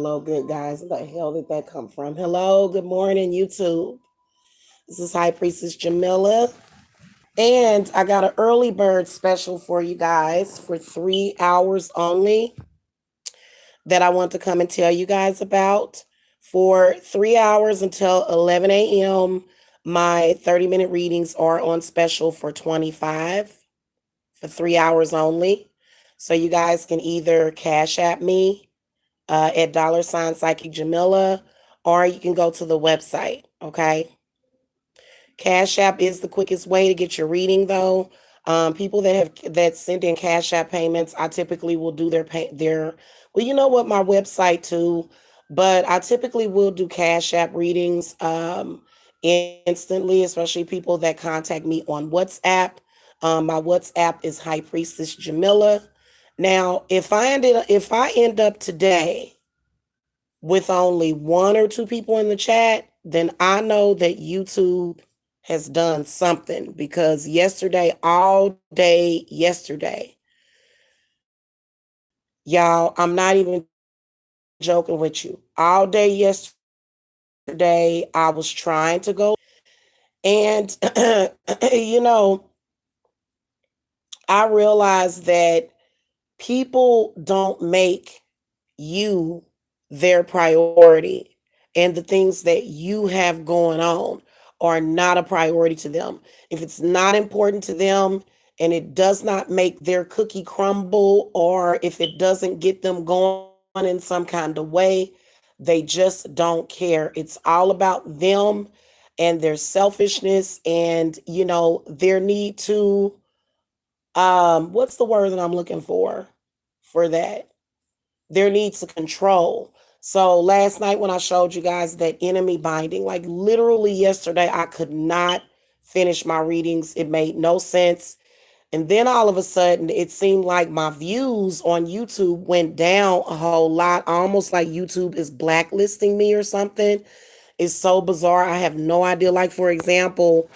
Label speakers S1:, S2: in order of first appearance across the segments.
S1: Hello, good guys. Where the hell did that come from? Hello, good morning, YouTube. This is High Priestess Jamila. And I got an early bird special for you guys for 3 hours only that I want to come and tell you guys about. For 3 hours until 11 a.m., my 30-minute readings are on special for 25 for 3 hours only. So you guys can either cash at me at $ Psychic Jamila, or you can go to the website. Okay. Cash App is the quickest way to get your reading, though. People that send in Cash App payments, I typically will do their. Well, you know what, my website too, but I typically will do Cash App readings instantly, especially people that contact me on WhatsApp. My WhatsApp is High Priestess Jamila. Now, if I end up today with only one or two people in the chat, then I know that YouTube has done something, because yesterday, all day yesterday, y'all, I'm not even joking with you. All day yesterday, I was trying to go, and you know, I realized that people don't make you their priority, and the things that you have going on are not a priority to them. If it's not important to them and it does not make their cookie crumble, or if it doesn't get them going in some kind of way, they just don't care. It's all about them and their selfishness, and their need to what's the word that I'm looking for that? Their needs to control. So last night when I showed you guys that enemy binding, like literally yesterday, I could not finish my readings. It made no sense. And then all of a sudden, it seemed like my views on YouTube went down a whole lot, almost like YouTube is blacklisting me or something. It's so bizarre. I have no idea. Like, for example,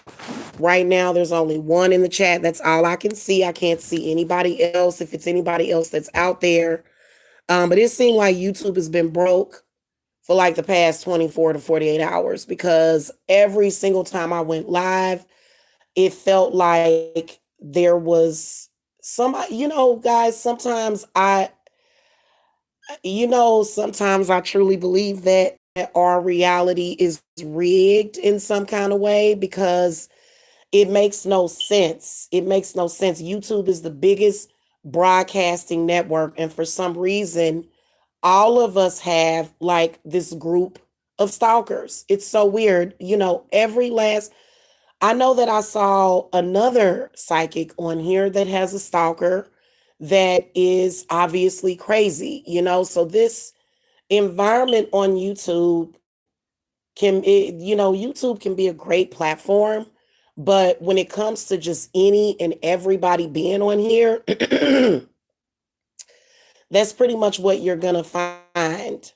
S1: right now, there's only one in the chat. That's all I can see. I can't see anybody else. If it's anybody else that's out there, but it seemed like YouTube has been broke for like the past 24 to 48 hours, because every single time I went live, it felt like there was somebody, guys, sometimes I truly believe that our reality is rigged in some kind of way, because it makes no sense. It makes no sense. YouTube is the biggest broadcasting network, and for some reason, all of us have like this group of stalkers. It's so weird. I know that I saw another psychic on here that has a stalker that is obviously crazy, so this environment on YouTube can be a great platform, but when it comes to just any and everybody being on here, that's pretty much what you're going to find.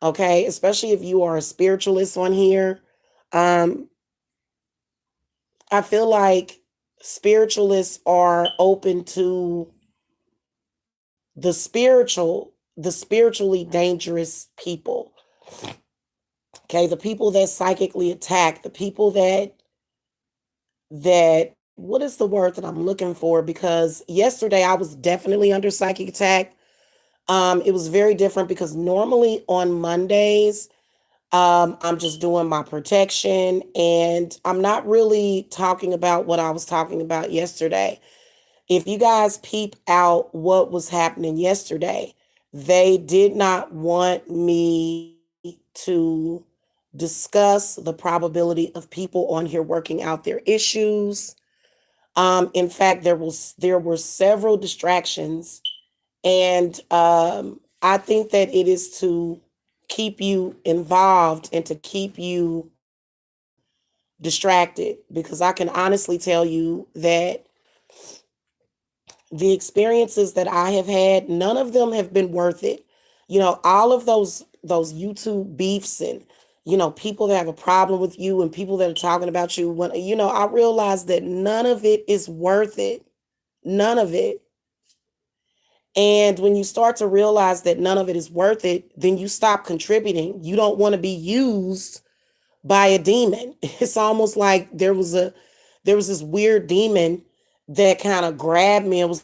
S1: Okay. Especially if you are a spiritualist on here. I feel like spiritualists are open to the spiritually dangerous people. Okay. The people that psychically attack, the people that what is the word that I'm looking for? Because yesterday I was definitely under psychic attack. It was very different because normally on Mondays, I'm just doing my protection, and I'm not really talking about what I was talking about yesterday. If you guys peep out what was happening yesterday, they did not want me to discuss the probability of people on here working out their issues. In fact, there were several distractions, and I think that it is to keep you involved and to keep you distracted, because I can honestly tell you that the experiences that I have had, none of them have been worth it. All of those YouTube beefs and people that have a problem with you and people that are talking about you, when I realize that none of it is worth it. None of it. And when you start to realize that none of it is worth it, then you stop contributing. You don't want to be used by a demon. It's almost like there was this weird demon that kind of grabbed me and was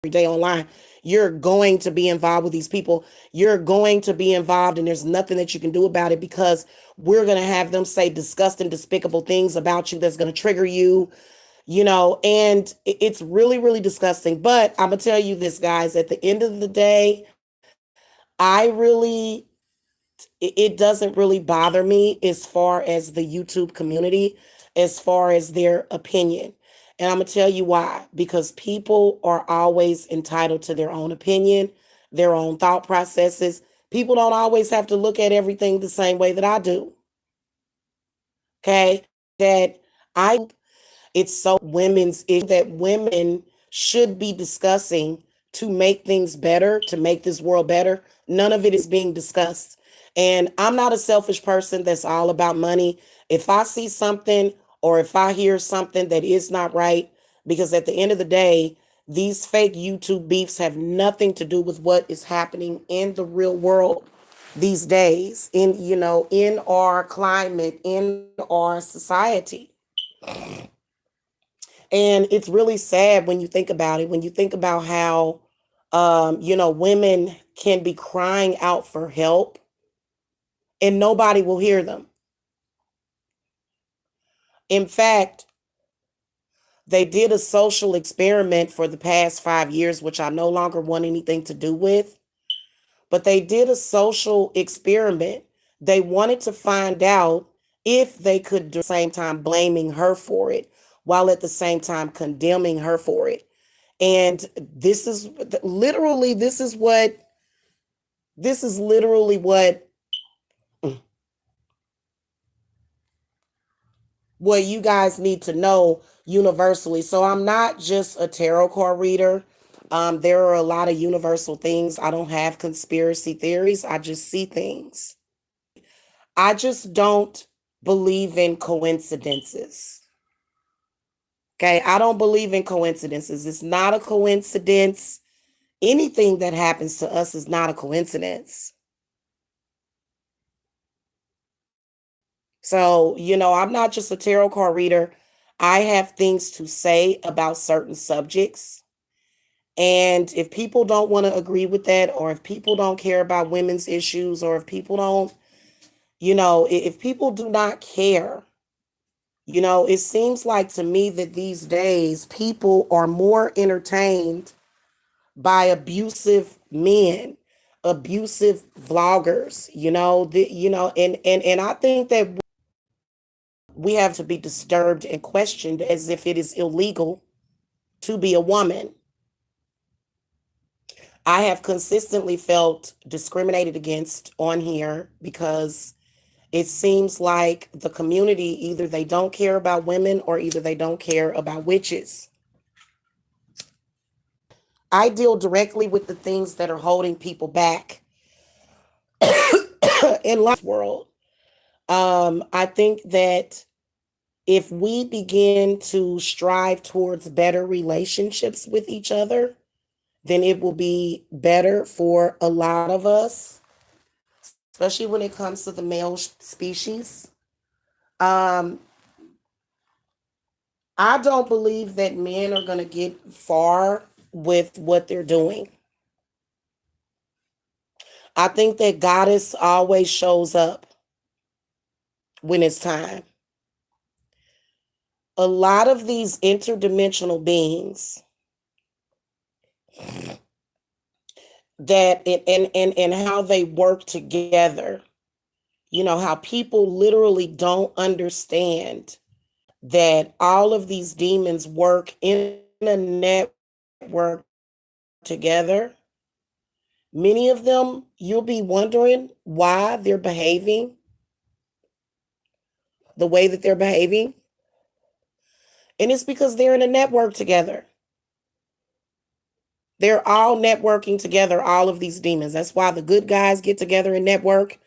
S1: every day online. You're going to be involved with these people. You're going to be involved, and there's nothing that you can do about it, because we're going to have them say disgusting, despicable things about you that's going to trigger you, and it's really, really disgusting. But I'm going to tell you this, guys, at the end of the day, it doesn't really bother me as far as the YouTube community, as far as their opinion. And I'm going to tell you why. Because people are always entitled to their own opinion, their own thought processes. People don't always have to look at everything the same way that I do. Okay? That I it's so women's issue that women should be discussing to make things better, to make this world better. None of it is being discussed. And I'm not a selfish person that's all about money. If I see something or if I hear something that is not right, because at the end of the day, these fake YouTube beefs have nothing to do with what is happening in the real world these days, in our climate, in our society. And it's really sad when you think about it, when you think about how, women can be crying out for help and nobody will hear them. In fact, they did a social experiment for the past 5 years, which I no longer want anything to do with, but they did a social experiment. They wanted to find out if they could, at the same time, blaming her for it, while at the same time condemning her for it. And this is literally, this is literally what you guys need to know universally. So I'm not just a tarot card reader. There are a lot of universal things. I don't have conspiracy theories. I just see things. I just don't believe in coincidences. Okay. I don't believe in coincidences. It's not a coincidence. Anything that happens to us is not a coincidence. So, I'm not just a tarot card reader. I have things to say about certain subjects. And if people don't want to agree with that, or if people don't care about women's issues, or if people don't, if people do not care, it seems like to me that these days people are more entertained by abusive men, abusive vloggers, and I think that we have to be disturbed and questioned as if it is illegal to be a woman. I have consistently felt discriminated against on here because it seems like the community, either they don't care about women or either they don't care about witches. I deal directly with the things that are holding people back in life world. I think that if we begin to strive towards better relationships with each other, then it will be better for a lot of us, especially when it comes to the male species. Um, I don't believe that men are going to get far with what they're doing. I think that goddess always shows up when it's time. A lot of these interdimensional beings that and how they work together, how people literally don't understand that all of these demons work in a network together, Many of them, you'll be wondering why they're behaving the way that they're behaving. And it's because they're in a network together. They're all networking together, all of these demons. That's why the good guys get together and network,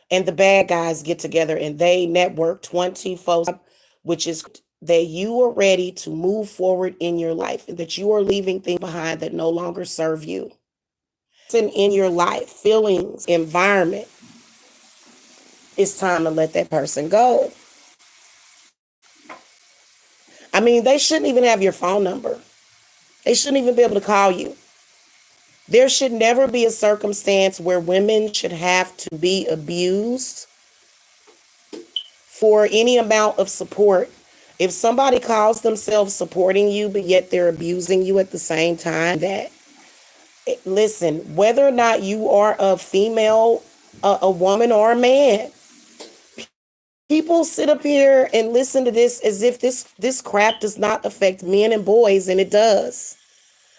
S1: and the bad guys get together and they network 24, which is that you are ready to move forward in your life and that you are leaving things behind that no longer serve you. In your life, feelings, environment, it's time to let that person go. I mean, they shouldn't even have your phone number. They shouldn't even be able to call you. There should never be a circumstance where women should have to be abused for any amount of support. If somebody calls themselves supporting you, but yet they're abusing you at the same time, that listen, whether or not you are a female, a woman, or a man, people sit up here and listen to this as if this crap does not affect men and boys, and it does.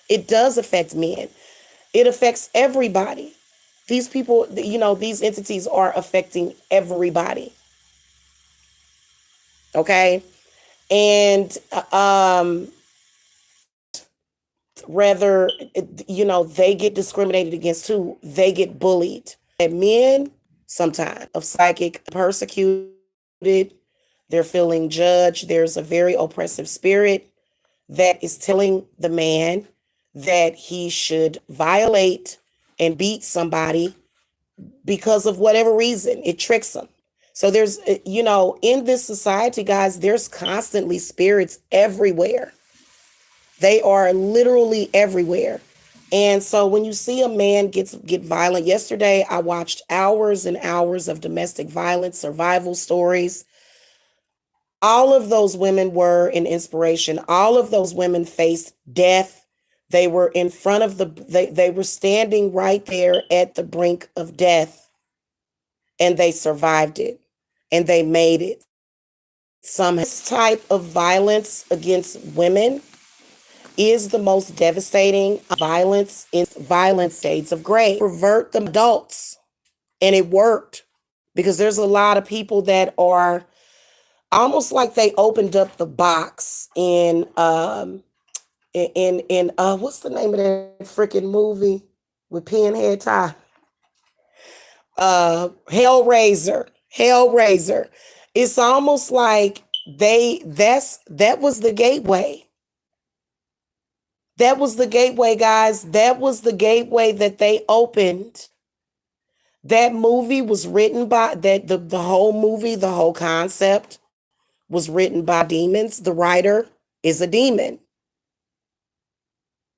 S1: It does affect men. It affects everybody. These people, these entities are affecting everybody. Okay. And rather, they get discriminated against too. They get bullied. And men, sometimes, of psychic persecuted, they're feeling judged. There's a very oppressive spirit that is telling the man that he should violate and beat somebody because of whatever reason. It tricks them. So there's, in this society, guys, there's constantly spirits everywhere. They are literally everywhere. And so when you see a man get violent, yesterday I watched hours and hours of domestic violence survival stories. All of those women were an inspiration. All of those women faced death. They were in front of they were standing right there at the brink of death, and they survived it and they made it. Some type of violence against women is the most devastating violence in violent shades of gray. Pervert the adults. And it worked because there's a lot of people that are almost like they opened up the box in what's the name of that freaking movie with Pinhead Ty? Hellraiser. It's almost like that was the gateway. That was the gateway, guys. That was the gateway that they opened. That movie was written by the whole movie, the whole concept was written by demons. The writer is a demon.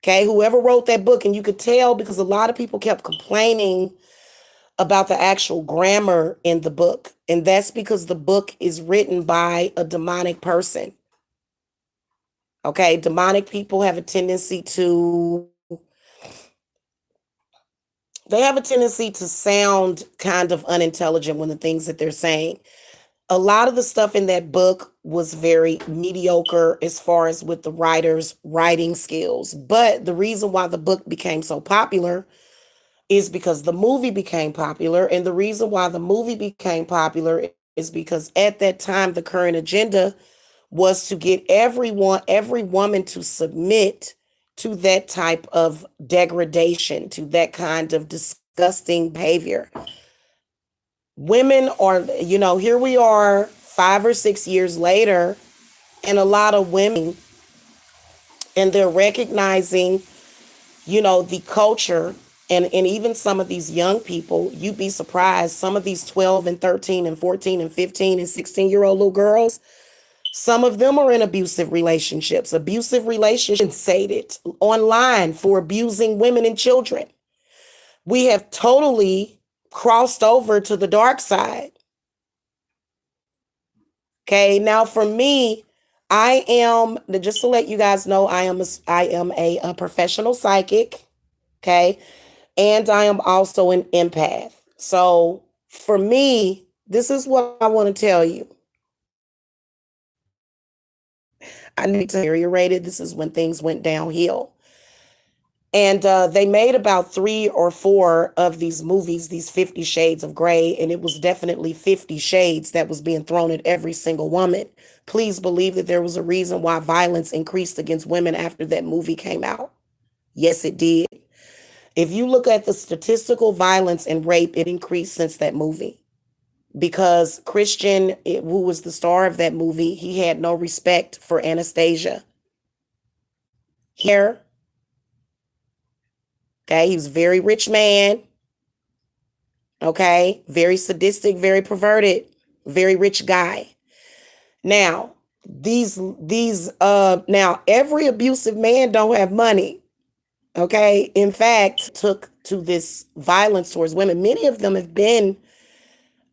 S1: Okay, whoever wrote that book, and you could tell because a lot of people kept complaining about the actual grammar in the book. And that's because the book is written by a demonic person. Okay, demonic people have a tendency to sound kind of unintelligent when the things that they're saying. A lot of the stuff in that book was very mediocre as far as with the writer's writing skills. But the reason why the book became so popular is because the movie became popular. And the reason why the movie became popular is because at that time, the current agenda was to get every woman to submit to that type of degradation, to that kind of disgusting behavior. Women are, here we are 5 or 6 years later, and a lot of women, and they're recognizing, the culture, and even some of these young people, you'd be surprised, some of these 12 and 13 and 14 and 15 and 16-year-old little girls, some of them are in abusive relationships sated online for abusing women and children. We have totally crossed over to the dark side. Okay, now for me, I am, just to let you guys know, I am a professional psychic. Okay, and I am also an empath. So for me, this is what I want to tell you. I need to deteriorated. This is when things went downhill. And they made about three or four of these movies, these 50 Shades of Grey, and it was definitely 50 shades that was being thrown at every single woman. Please believe that there was a reason why violence increased against women after that movie came out. Yes, it did. If you look at the statistical violence and rape, it increased since that movie because Christian, who was the star of that movie, he had no respect for Anastasia. Here, okay, he was a very rich man, okay, very sadistic, very perverted, very rich guy. Now, now every abusive man don't have money, okay? In fact, took to this violence towards women. Many of them have been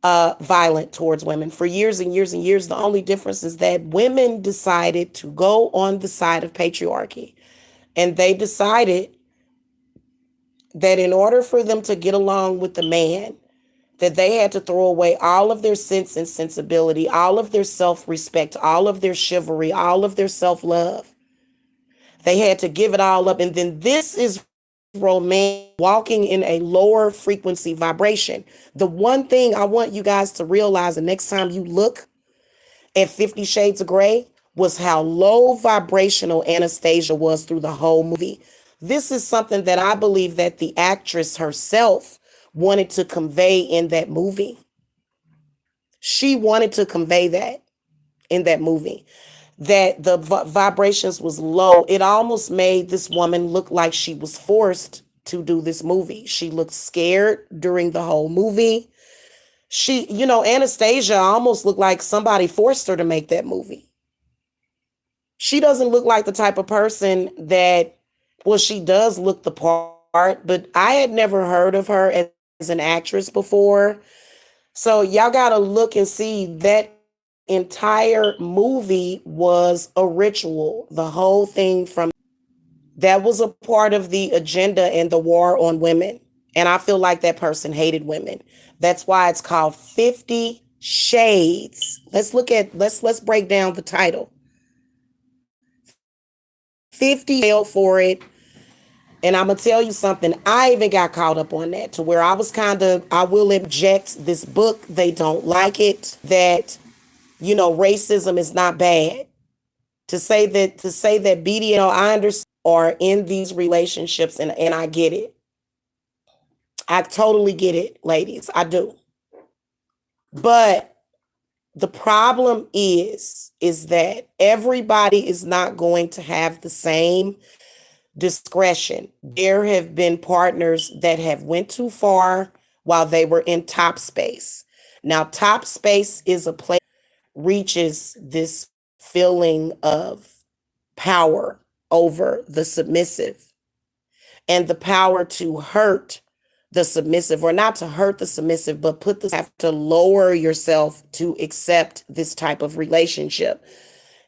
S1: violent towards women for years and years and years. The only difference is that women decided to go on the side of patriarchy. And they decided that in order for them to get along with the man, that they had to throw away all of their sense and sensibility, all of their self-respect, all of their chivalry, all of their self-love. They had to give it all up. And then this is romance walking in a lower frequency vibration. The one thing I want you guys to realize the next time you look at 50 Shades of Grey was how low vibrational Anastasia was through the whole movie. This is something that I believe that the actress herself wanted to convey in that movie. She wanted to convey that in that movie, that the vibrations was low. It almost made this woman look like she was forced to do this movie. She looked scared during the whole movie. Anastasia almost looked like somebody forced her to make that movie. She doesn't look like the type of person that, well, she does look the part, but I had never heard of her as an actress before. So y'all got to look and see that entire movie was a ritual. The whole thing from that was a part of the agenda and the war on women. And I feel like that person hated women. That's why it's called 50 Shades. Let's break down the title. 50 for it. And I'm gonna tell you something. I even got caught up on that to where I was I will object this book. They don't like it. That racism is not bad. To say that BDL, I understand are in these relationships, and I get it. I totally get it, ladies. I do. But the problem is that everybody is not going to have the same discretion. There have been partners that have went too far while they were in top space. Now, top space is a place reaches this feeling of power over the submissive and the power to hurt the submissive, or not to hurt the submissive, but have to lower yourself to accept this type of relationship.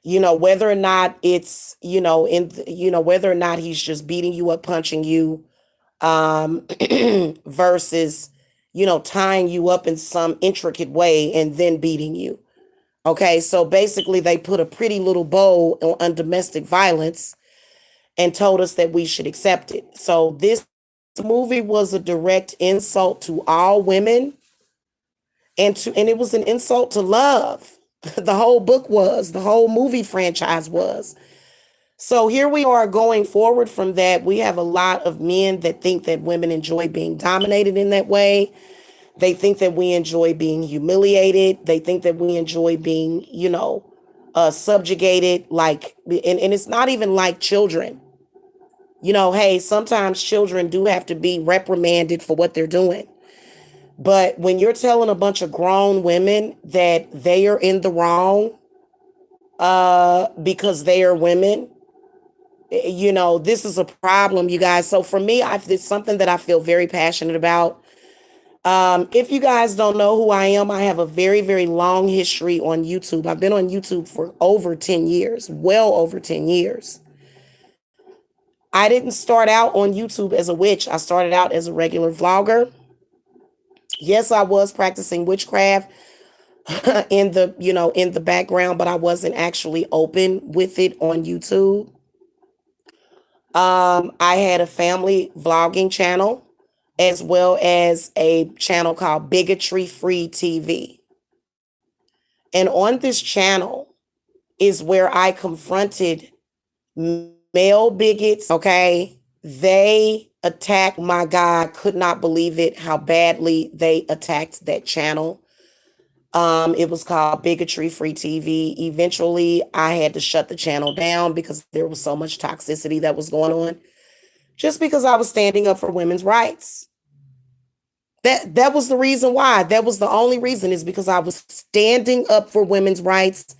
S1: Whether or not it's, whether or not he's just beating you up, punching you, versus, tying you up in some intricate way and then beating you. Okay, so basically they put a pretty little bow on domestic violence and told us that we should accept it. So this movie was a direct insult to all women, and it was an insult to love. The whole book was, the whole movie franchise was. So here we are going forward from that. We have a lot of men that think that women enjoy being dominated in that way. They think that we enjoy being humiliated. They think that we enjoy being, subjugated, and it's not even like children. Hey, sometimes children do have to be reprimanded for what they're doing. But when you're telling a bunch of grown women that they are in the wrong, because they are women, this is a problem, you guys. So for me, it's something that I feel very passionate about. If you guys don't know who I am, I have a very, very long history on YouTube. I've been on YouTube for over 10 years, well over 10 years. I didn't start out on YouTube as a witch. I started out as a regular vlogger. Yes, I was practicing witchcraft in the background, but I wasn't actually open with it on YouTube. I had a family vlogging channel as well as a channel called Bigotry Free TV. And on this channel is where I confronted male bigots, okay? They attacked my God. Could not believe it, how badly they attacked that channel. It was called Bigotry Free TV. Eventually, I had to shut the channel down because there was so much toxicity that was going on. Just because I was standing up for women's rights. That was the reason why. That was the only reason, is because I was standing up for women's rights.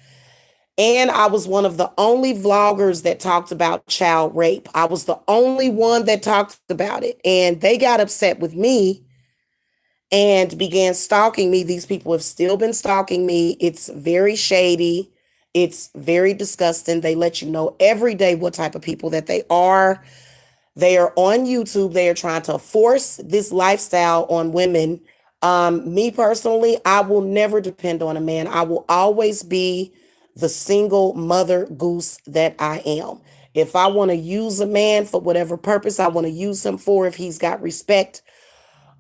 S1: And I was one of the only vloggers that talked about child rape. I was the only one that talked about it. And they got upset with me and began stalking me. These people have still been stalking me. It's very shady. It's very disgusting. They let you know every day what type of people that they are. They are on YouTube. They are trying to force this lifestyle on women. Me personally, I will never depend on a man. I will always be the single mother goose that I am. If I want to use a man for whatever purpose I want to use him for, if he's got respect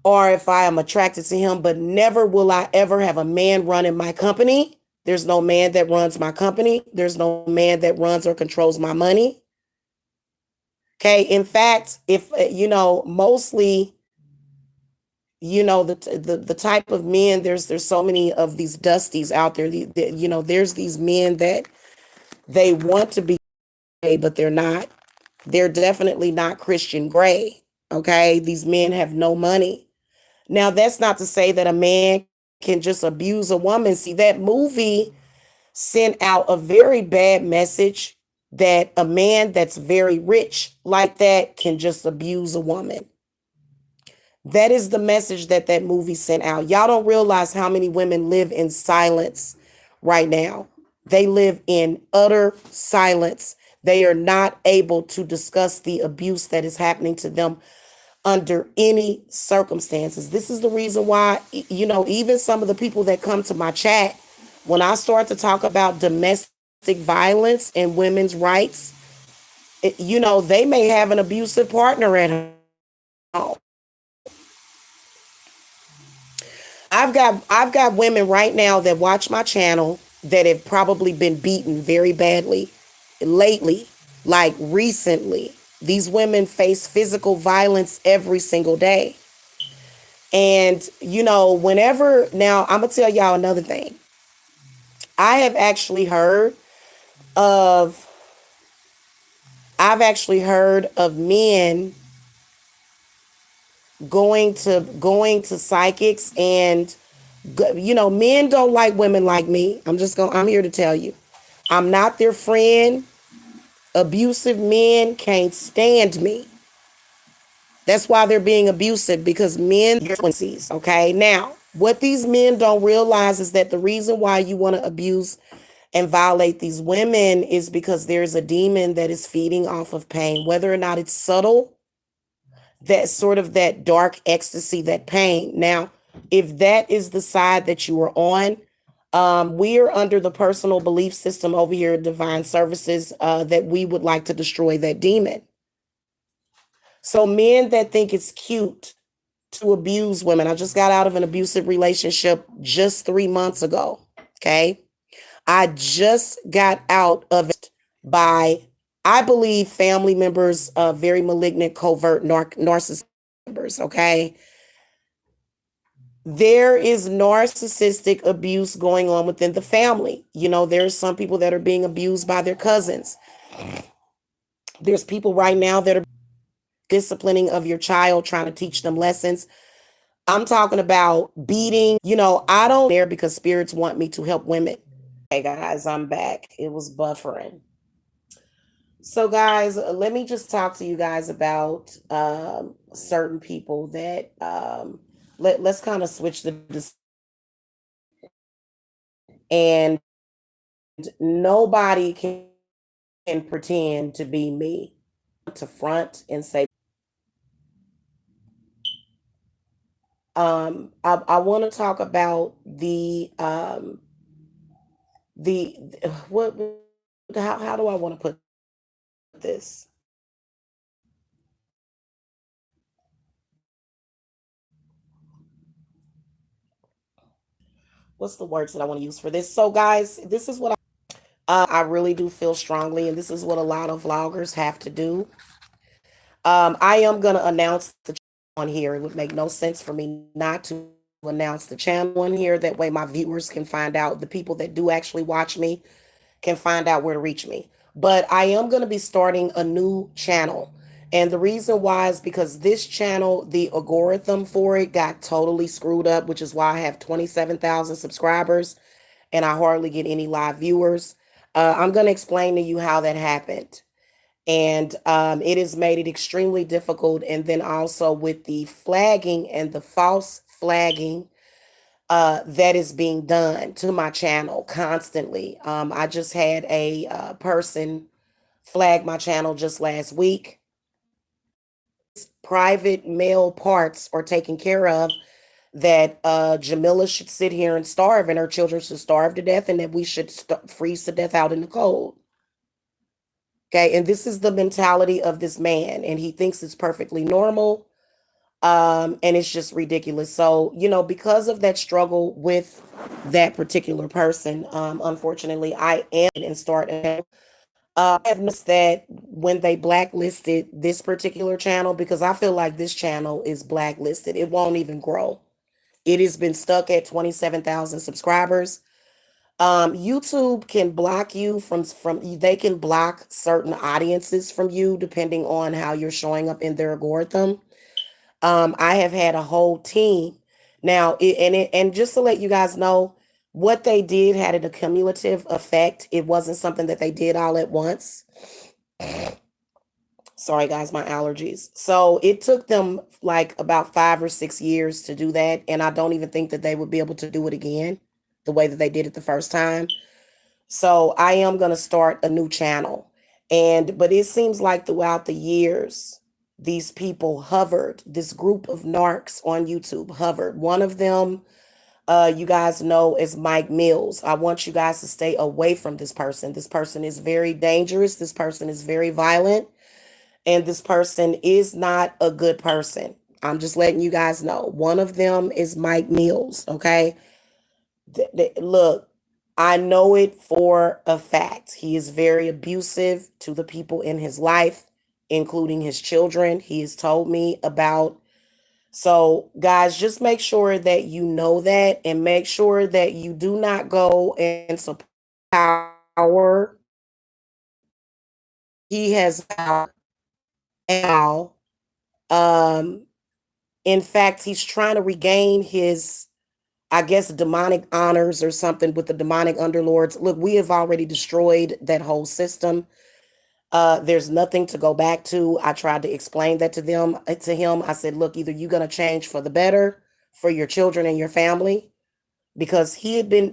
S1: or if I am attracted to him, but never will I ever have a man running my company. There's no man that runs my company. There's no man that runs or controls my money. Okay. In fact, if mostly, the type of men, there's so many of these dusties out there. There's these men that they want to be gay, but they're not. They're definitely not Christian gray. Okay. These men have no money. Now, that's not to say that a man can just abuse a woman. See, that movie sent out a very bad message that a man that's very rich like that can just abuse a woman. That is the message that that movie sent out. Y'all don't realize how many women live in silence right now. They live in utter silence. They are not able to discuss the abuse that is happening to them under any circumstances. This is the reason why, even some of the people that come to my chat, when I start to talk about domestic violence and women's rights, they may have an abusive partner at home. I've got women right now that watch my channel that have probably been beaten very badly lately, like recently. These women face physical violence every single day. And whenever, now I'm gonna tell y'all another thing. I have actually heard of I've actually heard of men going to psychics, and men don't like women like me. I'm here to tell you. I'm not their friend. Abusive men can't stand me. That's why they're being abusive, because men are frequencies. Okay. Now, what these men don't realize is that the reason why you want to abuse and violate these women is because there's a demon that is feeding off of pain, whether or not it's subtle, that sort of that dark ecstasy, that pain. Now, if that is the side that you are on, we are under the personal belief system over here at Divine Services, that we would like to destroy that demon. So men that think it's cute to abuse women. I just got out of an abusive relationship just 3 months ago. Okay. I just got out of it by, I believe, family members of very malignant, covert narcissist members. Okay. There is narcissistic abuse going on within the family. There's some people that are being abused by their cousins. There's people right now that are disciplining of your child, trying to teach them lessons. I'm talking about beating. I don't there because spirits want me to help women. Hey guys, I'm back. It was buffering. So guys, let me just talk to you guys about certain people that let's kind of switch and nobody can pretend to be me, to front and say I want to talk about the what how do I want to put this? what's the words that I want to use for this? So, guys, this is what I really do feel strongly, and this is what a lot of vloggers have to do. I am gonna announce the on here. It would make no sense for me not to announce the channel on here. That way, my viewers can find out. The people that do actually watch me can find out where to reach me. But I am going to be starting a new channel. And the reason why is because this channel, the algorithm for it got totally screwed up, which is why I have 27,000 subscribers and I hardly get any live viewers. I'm going to explain to you how that happened. And it has made it extremely difficult. And then also with the flagging and the false flagging that is being done to my channel constantly. I just had a person flag my channel just last week. Private male parts are taken care of that Jamila should sit here and starve and her children should starve to death and that we should freeze to death out in the cold. Okay, and this is the mentality of this man, and he thinks it's perfectly normal. And it's just ridiculous. So, because of that struggle with that particular person, unfortunately, I am and start. I have noticed that when they blacklisted this particular channel, because I feel like this channel is blacklisted, it won't even grow. It has been stuck at 27,000 subscribers. YouTube can block you from they can block certain audiences from you depending on how you're showing up in their algorithm. I have had a whole team now, and just to let you guys know, what they did had a cumulative effect. It wasn't something that they did all at once. Sorry, guys, my allergies. So it took them like about 5 or 6 years to do that, and I don't even think that they would be able to do it again the way that they did it the first time. So I am going to start a new channel. But it seems like throughout the years, these people hovered, this group of narcs on YouTube hovered. One of them, you guys know, is Mike Mills. I want you guys to stay away from this person. This person is very dangerous. This person is very violent. And this person is not a good person. I'm just letting you guys know. One of them is Mike Mills. Okay. Look, I know it for a fact. He is very abusive to the people in his life, including his children. He has told me about. So, guys, just make sure that you know that and make sure that you do not go and support power. He has now. Um, in fact, he's trying to regain his, I guess, demonic honors or something with the demonic underlords. Look, we have already destroyed that whole system. There's nothing to go back to. I tried to explain that to him. I said, look, either you're gonna change for the better for your children and your family, because he had been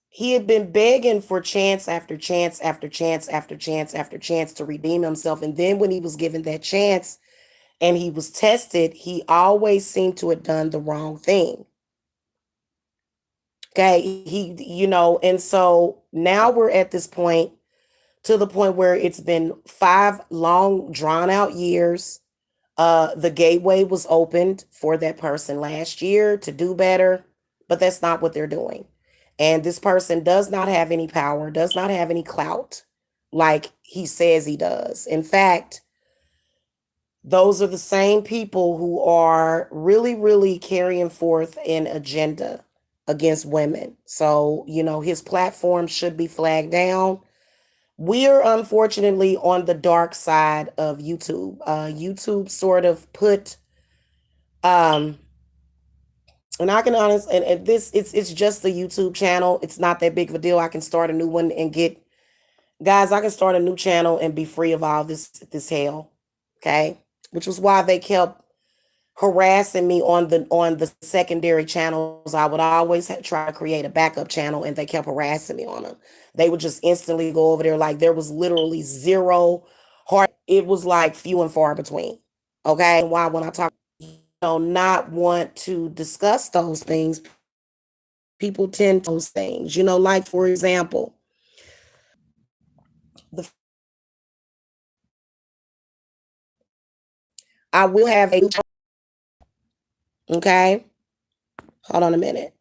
S1: he had been begging for chance after chance after chance after chance after chance to redeem himself. And then when he was given that chance and he was tested, he always seemed to have done the wrong thing. Okay, and so now we're at this point, to the point where it's been 5 long, drawn out years. The gateway was opened for that person last year to do better, but that's not what they're doing. And this person does not have any power, does not have any clout like he says he does. In fact, those are the same people who are really, really carrying forth an agenda against women. So, his platform should be flagged down. We're unfortunately on the dark side of YouTube. YouTube sort of put, um, and I can honest, and this it's just the YouTube channel. It's not that big of a deal. I can start a new one and get, guys. I can start a new channel and be free of all this hell. Okay, which was why they kept harassing me on the secondary channels. I would always try to create a backup channel, and they kept harassing me on them. They would just instantly go over there like there was literally zero hard. It was like few and far between. Okay, and why when I talk, not want to discuss those things, people tend to those things. Like for example, the I will have a, okay. Hold on a minute.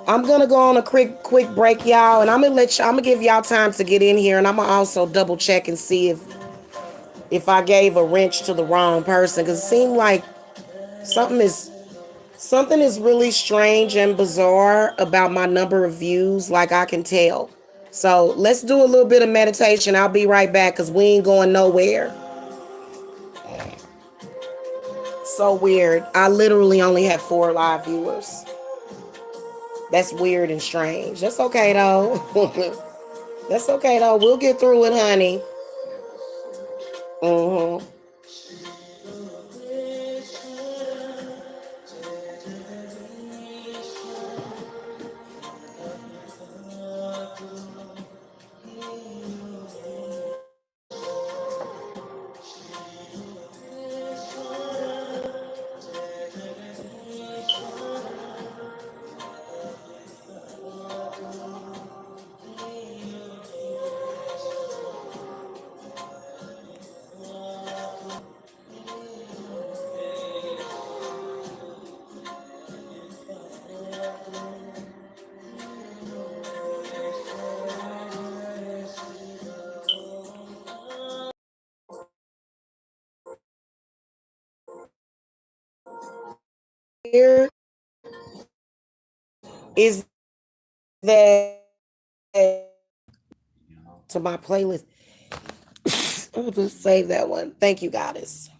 S1: I'm gonna go on a quick break, y'all, and I'm gonna give y'all time to get in here, and I'm gonna also double check and see if I gave a wrench to the wrong person, because it seemed like something is something is really strange and bizarre about my number of views. Like I can tell. So let's do a little bit of meditation. I'll be right back because we ain't going nowhere. So weird. I literally only have 4 live viewers. That's weird and strange. That's okay though. That's okay though. We'll get through it, honey. Mm-hmm. Here is that to my playlist. I'll just save that one. Thank you, goddess.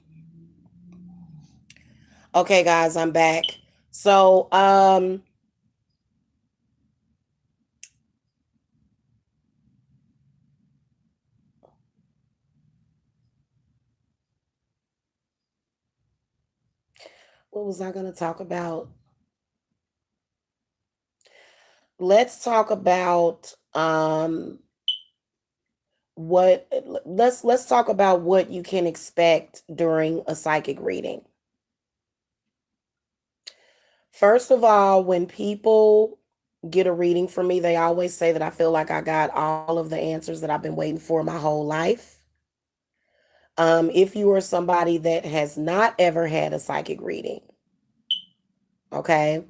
S1: Okay, guys, I'm back. So, what was I gonna talk about? Let's talk about what let's talk about what you can expect during a psychic reading. First of all, when people get a reading from me, they always say that I feel like I got all of the answers that I've been waiting for my whole life. If you are somebody that has not ever had a psychic reading, okay,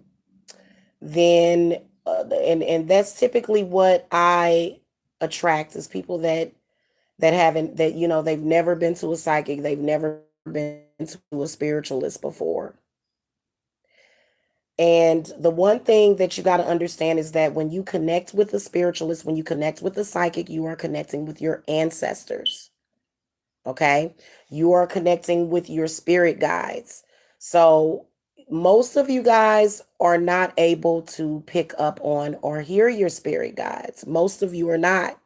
S1: then and that's typically what I attract is people that haven't that they've never been to a psychic, they've never been to a spiritualist before. And the one thing that you got to understand is that when you connect with a spiritualist, when you connect with a psychic, you are connecting with your ancestors. Okay? You are connecting with your spirit guides. So most of you guys are not able to pick up on or hear your spirit guides. Most of you are not.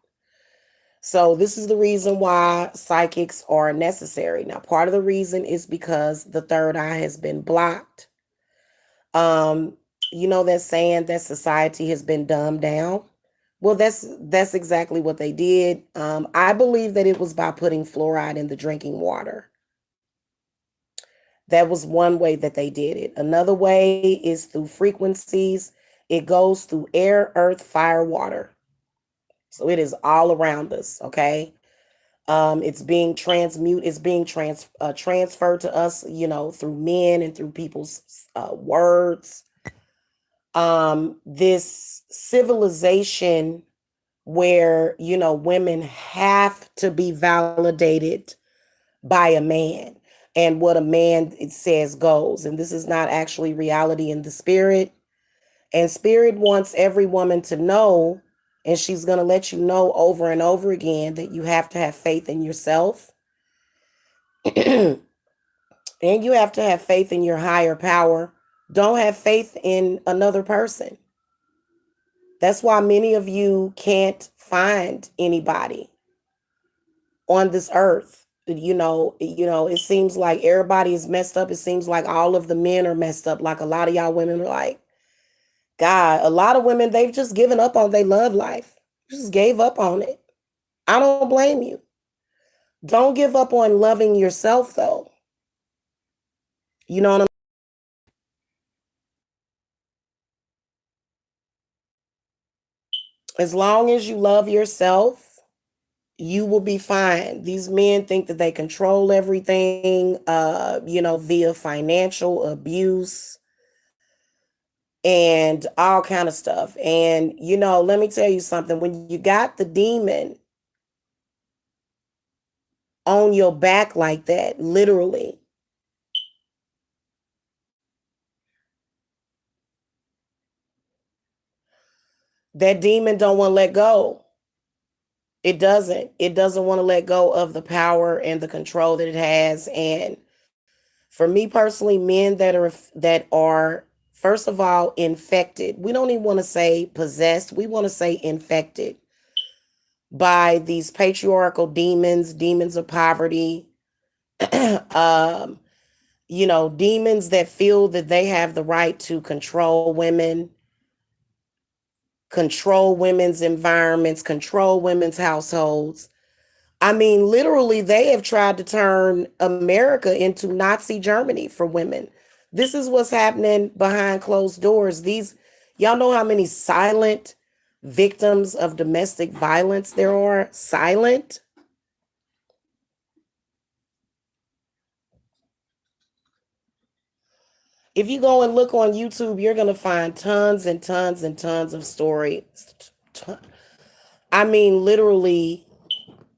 S1: So this is the reason why psychics are necessary. Now, part of the reason is because the third eye has been blocked. Um, you know that saying that society has been dumbed down. Well, that's exactly what they did. I believe that it was by putting fluoride in the drinking water. That was one way that they did it. Another way is through frequencies. It goes through air, earth, fire, water. So it is all around us. Okay. It's being transferred to us, through men and through people's words. This civilization where, women have to be validated by a man, and what a man it says goes. And this is not actually reality in the spirit. And spirit wants every woman to know, and she's going to let you know over and over again that you have to have faith in yourself. And you have to have faith in your higher power. Don't have faith in another person. That's why many of you can't find anybody on this earth. It seems like everybody is messed up. It seems like all of the men are messed up. Like a lot of y'all women are like, God, a lot of women, they've just given up on their love life. Just gave up on it. I don't blame you. Don't give up on loving yourself though. You know what I'm As long as you love yourself, you will be fine. These men think that they control everything, via financial abuse and all kind of stuff. And let me tell you something. When you got the demon on your back like that, literally, that demon don't want to let go. It doesn't. It doesn't want to let go of the power and the control that it has. And for me personally, men that are first of all infected. We don't even want to say possessed. We want to say infected by these patriarchal demons, demons of poverty, um, demons that feel that they have the right to control women's environments, control women's households. I mean, literally, they have tried to turn America into Nazi Germany for women. This is what's happening behind closed doors. Y'all know how many silent victims of domestic violence there are? Silent. If you go and look on YouTube, you're going to find tons and tons and tons of stories. I mean, literally,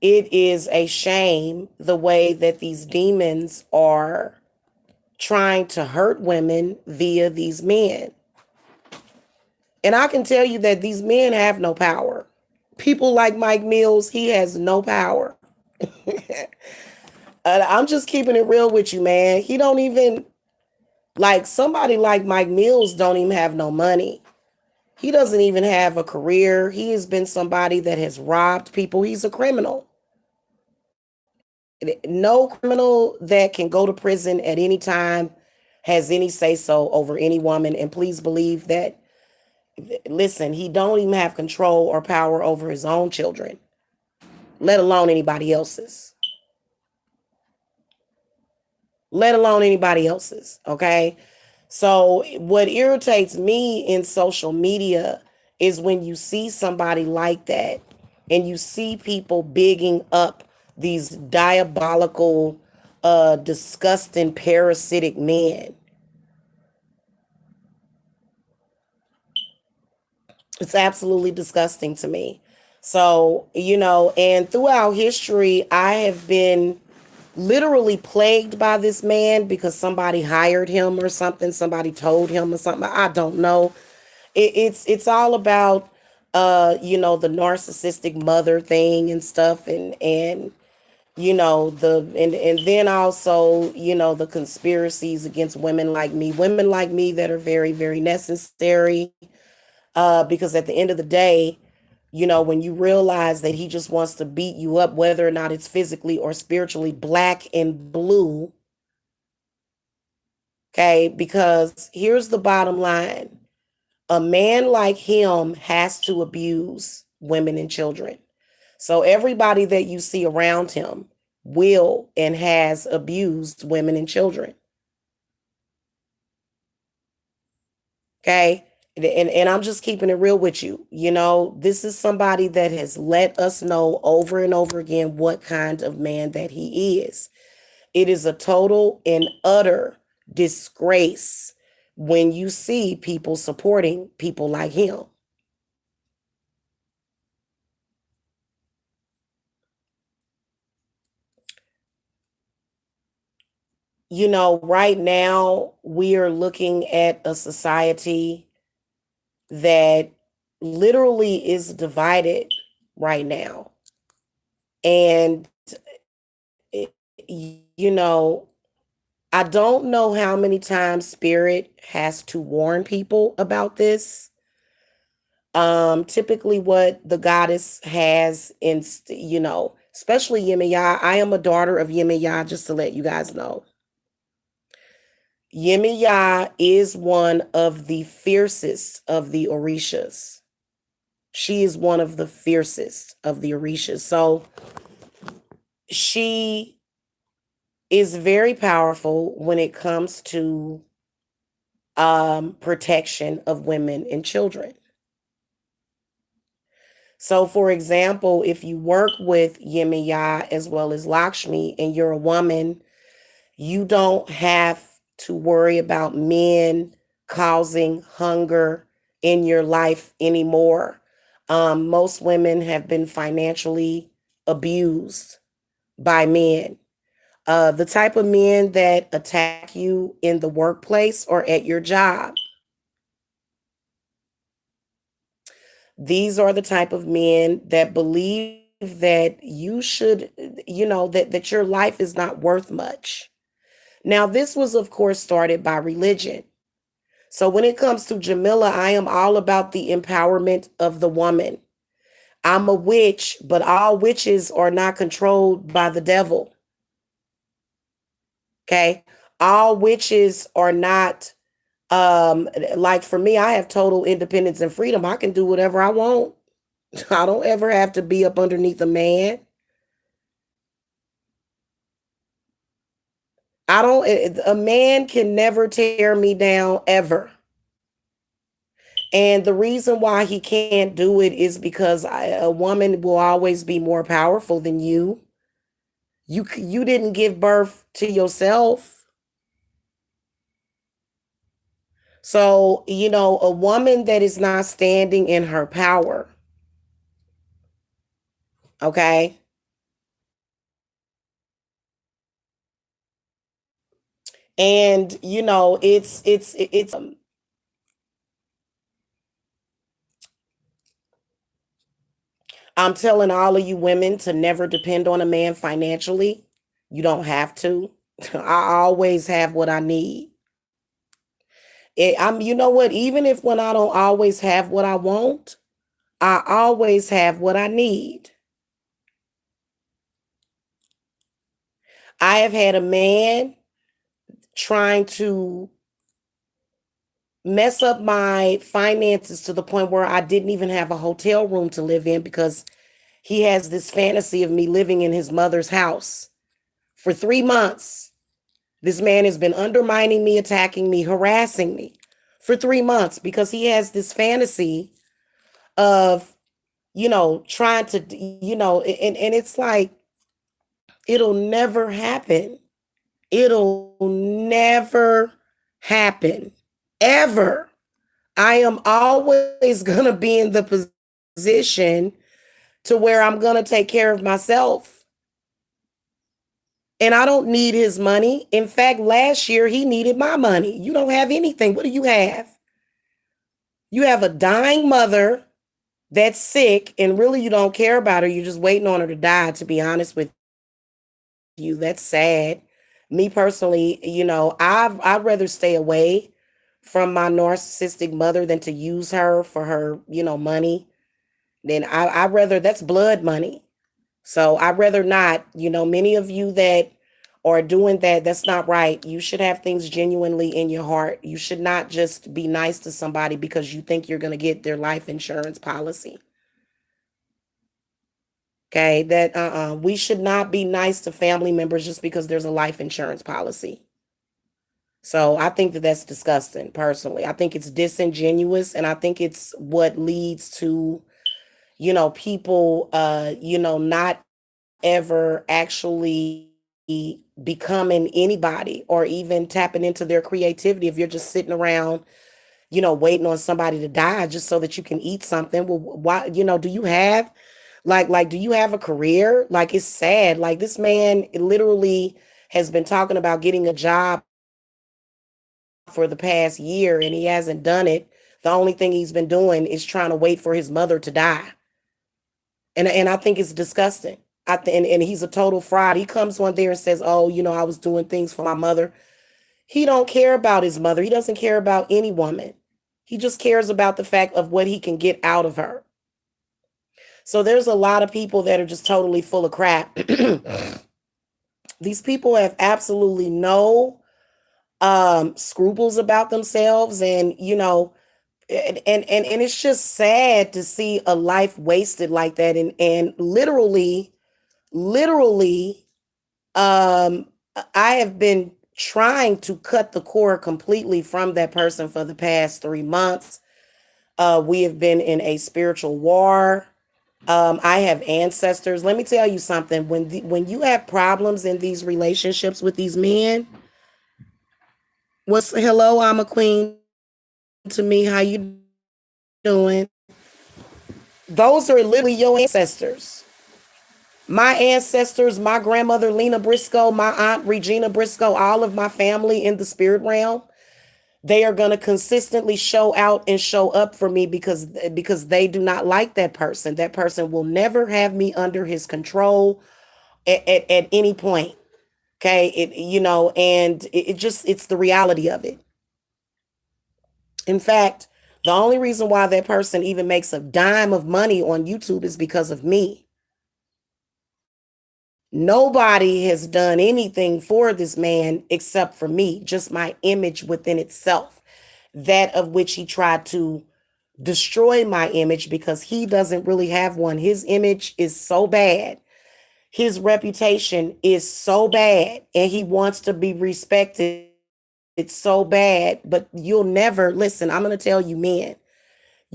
S1: it is a shame the way that these demons are trying to hurt women via these men. And I can tell you that these men have no power. People like Mike Mills, he has no power. I'm just keeping it real with you, man. He don't even, like, somebody like Mike Mills don't even have no money. He doesn't even have a career. He has been somebody that has robbed people. He's a criminal. No criminal that can go to prison at any time has any say so over any woman. And please believe that, listen, he don't even have control or power over his own children, let alone anybody else's. Let alone anybody else's. Okay. So what irritates me in social media is when you see somebody like that and you see people bigging up these diabolical, disgusting, parasitic men. It's absolutely disgusting to me. So, and throughout history, I have been literally plagued by this man because somebody hired him or something, somebody told him or something. I don't know. It's all about the narcissistic mother thing and stuff, and and then also the conspiracies against women like me that are very, very necessary, because at the end of the day, when you realize that he just wants to beat you up, whether or not it's physically or spiritually, black and blue. Okay, because here's the bottom line: a man like him has to abuse women and children. So everybody that you see around him will and has abused women and children. Okay. And I'm just keeping it real with you. This is somebody that has let us know over and over again what kind of man that he is. It is a total and utter disgrace when you see people supporting people like him. Right now we are looking at a society that literally is divided right now. And, it, you know, I don't know how many times Spirit has to warn people about this. Typically, what the goddess has especially Yemiya. I am a daughter of Yemiya, just to let you guys know. Yemiya is one of the fiercest of the Orishas. She is one of the fiercest of the Orishas. So she is very powerful when it comes to protection of women and children. So, for example, if you work with Yemiya as well as Lakshmi and you're a woman, you don't have to worry about men causing hunger in your life anymore. Most women have been financially abused by men. The type of men that attack you in the workplace or at your job, these are the type of men that believe that you should, that your life is not worth much. Now, this was, of course, started by religion. So when it comes to Jamila, I am all about the empowerment of the woman. I'm a witch, but all witches are not controlled by the devil. Okay. All witches are not, like for me, I have total independence and freedom. I can do whatever I want. I don't ever have to be up underneath a man. I don't, a man can never tear me down ever. And the reason why he can't do it is because a woman will always be more powerful than you. You didn't give birth to yourself. So, a woman that is not standing in her power, okay? And I'm telling all of you women to never depend on a man financially. You don't have to. I always have what I need. You know what? Even if when I don't always have what I want, I always have what I need. I have had a man trying to mess up my finances to the point where I didn't even have a hotel room to live in because he has this fantasy of me living in his mother's house. For 3 months, this man has been undermining me, attacking me, harassing me for 3 months because he has this fantasy of, trying to, and it's like, it'll never happen. It'll never happen. Ever. I am always going to be in the position to where I'm going to take care of myself. And I don't need his money. In fact, last year he needed my money. You don't have anything. What do you have? You have a dying mother that's sick and really you don't care about her. You're just waiting on her to die, to be honest with you. That's sad. Me personally, I'd rather stay away from my narcissistic mother than to use her for her, money. Then I'd rather, that's blood money. So I'd rather not, many of you that are doing that, that's not right. You should have things genuinely in your heart. You should not just be nice to somebody because you think you're going to get their life insurance policy. Okay, that we should not be nice to family members just because there's a life insurance policy. So I think that that's disgusting personally. I think it's disingenuous and I think it's what leads to, people not ever actually becoming anybody or even tapping into their creativity if you're just sitting around, waiting on somebody to die just so that you can eat something. Well, why, do you have do you have a career? Like it's sad. Like this man literally has been talking about getting a job for the past year and he hasn't done it. The only thing he's been doing is trying to wait for his mother to die. And I think it's disgusting. And he's a total fraud. He comes on there and says, "Oh, I was doing things for my mother." He don't care about his mother. He doesn't care about any woman. He just cares about the fact of what he can get out of her. So there's a lot of people that are just totally full of crap. These people have absolutely no scruples about themselves, and and it's just sad to see a life wasted like that, and literally, um I have been trying to cut the cord completely from that person for the past 3 months. We have been in a spiritual war. I have ancestors. Let me tell you something. When you have problems in these relationships with these men, what's hello? I'm a queen to me. How you doing? Those are literally your ancestors. My ancestors, my grandmother Lena Briscoe, my aunt Regina Briscoe, all of my family in the spirit realm, they are going to consistently show out and show up for me because they do not like that person. That person will never have me under his control at any point. Okay, and it just it's the reality of it. In fact, the only reason why that person even makes a dime of money on YouTube is because of me. Nobody has done anything for this man except for me, just my image within itself, that of which he tried to destroy my image because he doesn't really have one. His image is so bad. His reputation is so bad, and he wants to be respected so bad. But you'll never listen. I'm going to tell you, men,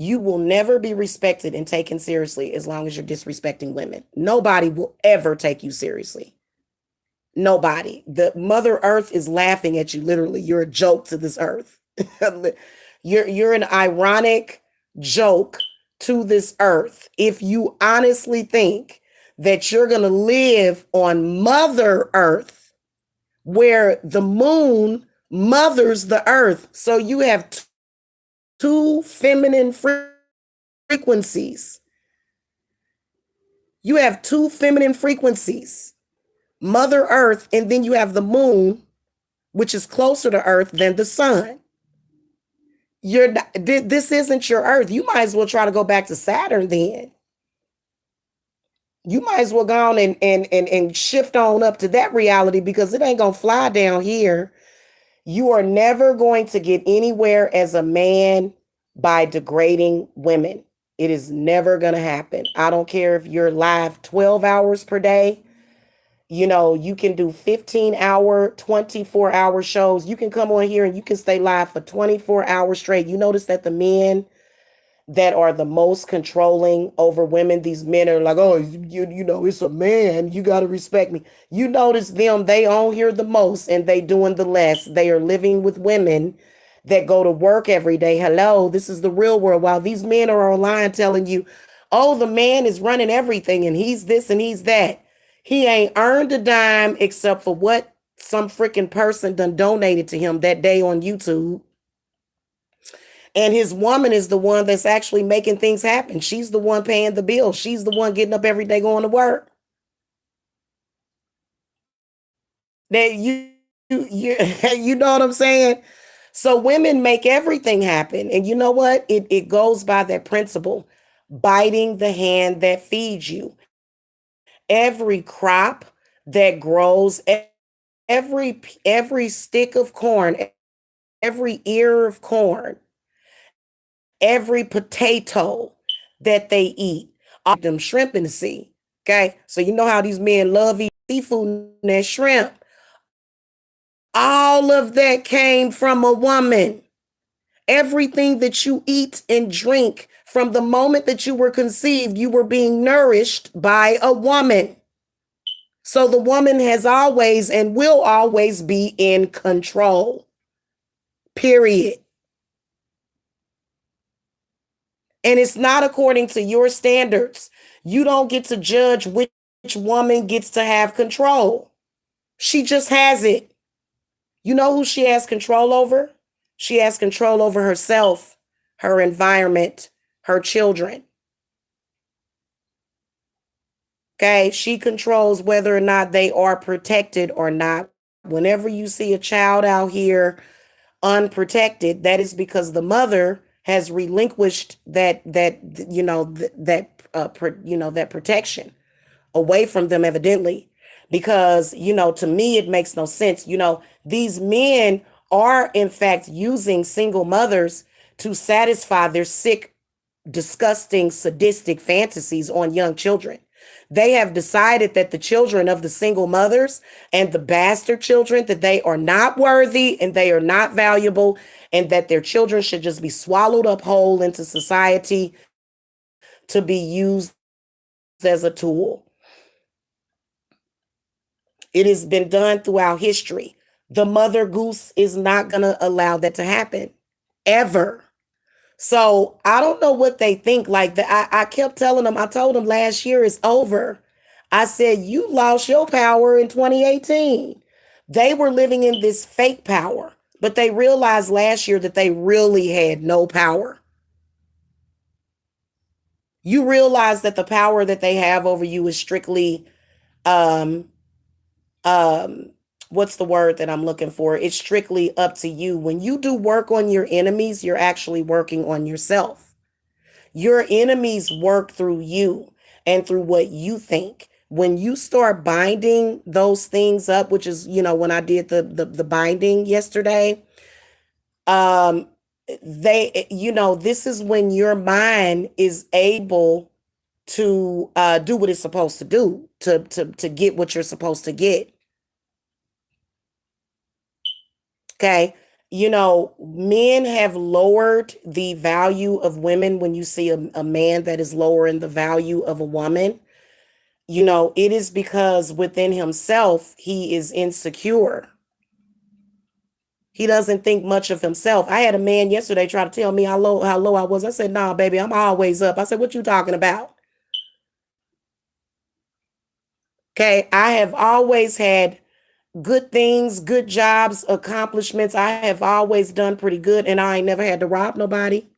S1: you will never be respected and taken seriously as long as you're disrespecting women. Nobody will ever take you seriously. Nobody. The Mother Earth is laughing at you. Literally, you're a joke to this earth. You're an ironic joke to this earth. If you honestly think that you're gonna live on Mother Earth, where the moon mothers the earth, so you have two feminine frequencies. You have two feminine frequencies. Mother Earth, and then you have the moon, which is closer to Earth than the sun. You're not, this isn't your Earth. You might as well try to go back to Saturn then. You might as well go on and shift on up to that reality because it ain't gonna fly down here. You are never going to get anywhere as a man by degrading women. It is never gonna happen. I don't care if you're live 12 hours per day. You can do 15-hour, 24-hour shows. You can come on here and you can stay live for 24 hours straight. You notice that the men that are the most controlling over women, these men are like, oh, it's a man. You got to respect me. You notice them, they on here the most and they doing the less. They are living with women that go to work every day. Hello, this is the real world. While these men are online telling you, oh, the man is running everything and he's this and he's that. He ain't earned a dime except for what some freaking person done donated to him that day on YouTube. And his woman is the one that's actually making things happen. She's the one paying the bill. She's the one getting up every day going to work. That you you know what I'm saying? So women make everything happen. And you know what? It goes by that principle. Biting the hand that feeds you. Every crop that grows, every stick of corn, every ear of corn, every potato that they eat, all them shrimp in the sea. Okay, so you know how these men love eating seafood and that shrimp. All of that came from a woman. Everything that you eat and drink from the moment that you were conceived, you were being nourished by a woman. So the woman has always and will always be in control. Period. And it's not according to your standards. You don't get to judge which woman gets to have control. She just has it. You know who she has control over? She has control over herself, her environment, her children. Okay, she controls whether or not they are protected or not. Whenever you see a child out here unprotected, that is because the mother has relinquished that protection away from them, evidently. Because to me it makes no sense. These men are in fact using single mothers to satisfy their sick, disgusting, sadistic fantasies on young children. They have decided that the children of the single mothers and the bastard children, that they are not worthy and they are not valuable, and that their children should just be swallowed up whole into society to be used as a tool. It has been done throughout history. The mother goose is not going to allow that to happen ever. So I don't know what they think. Like I kept telling them, I told them last year is over. I said, you lost your power in 2018. They were living in this fake power, but they realized last year that they really had no power. You realize that the power that they have over you is strictly um um what's the word that I'm looking for? It's strictly up to you. When you do work on your enemies, you're actually working on yourself. Your enemies work through you and through what you think. When you start binding those things up, which is, when I did the binding yesterday, um this is when your mind is able to do what it's supposed to do to get what you're supposed to get. Okay. Men have lowered the value of women. When you see a man that is lowering the value of a woman, it is because within himself, he is insecure. He doesn't think much of himself. I had a man yesterday try to tell me how low I was. I said, nah, baby, I'm always up. I said, what you talking about? Okay. I have always had good things, good jobs, accomplishments. I have always done pretty good, and I ain't never had to rob nobody.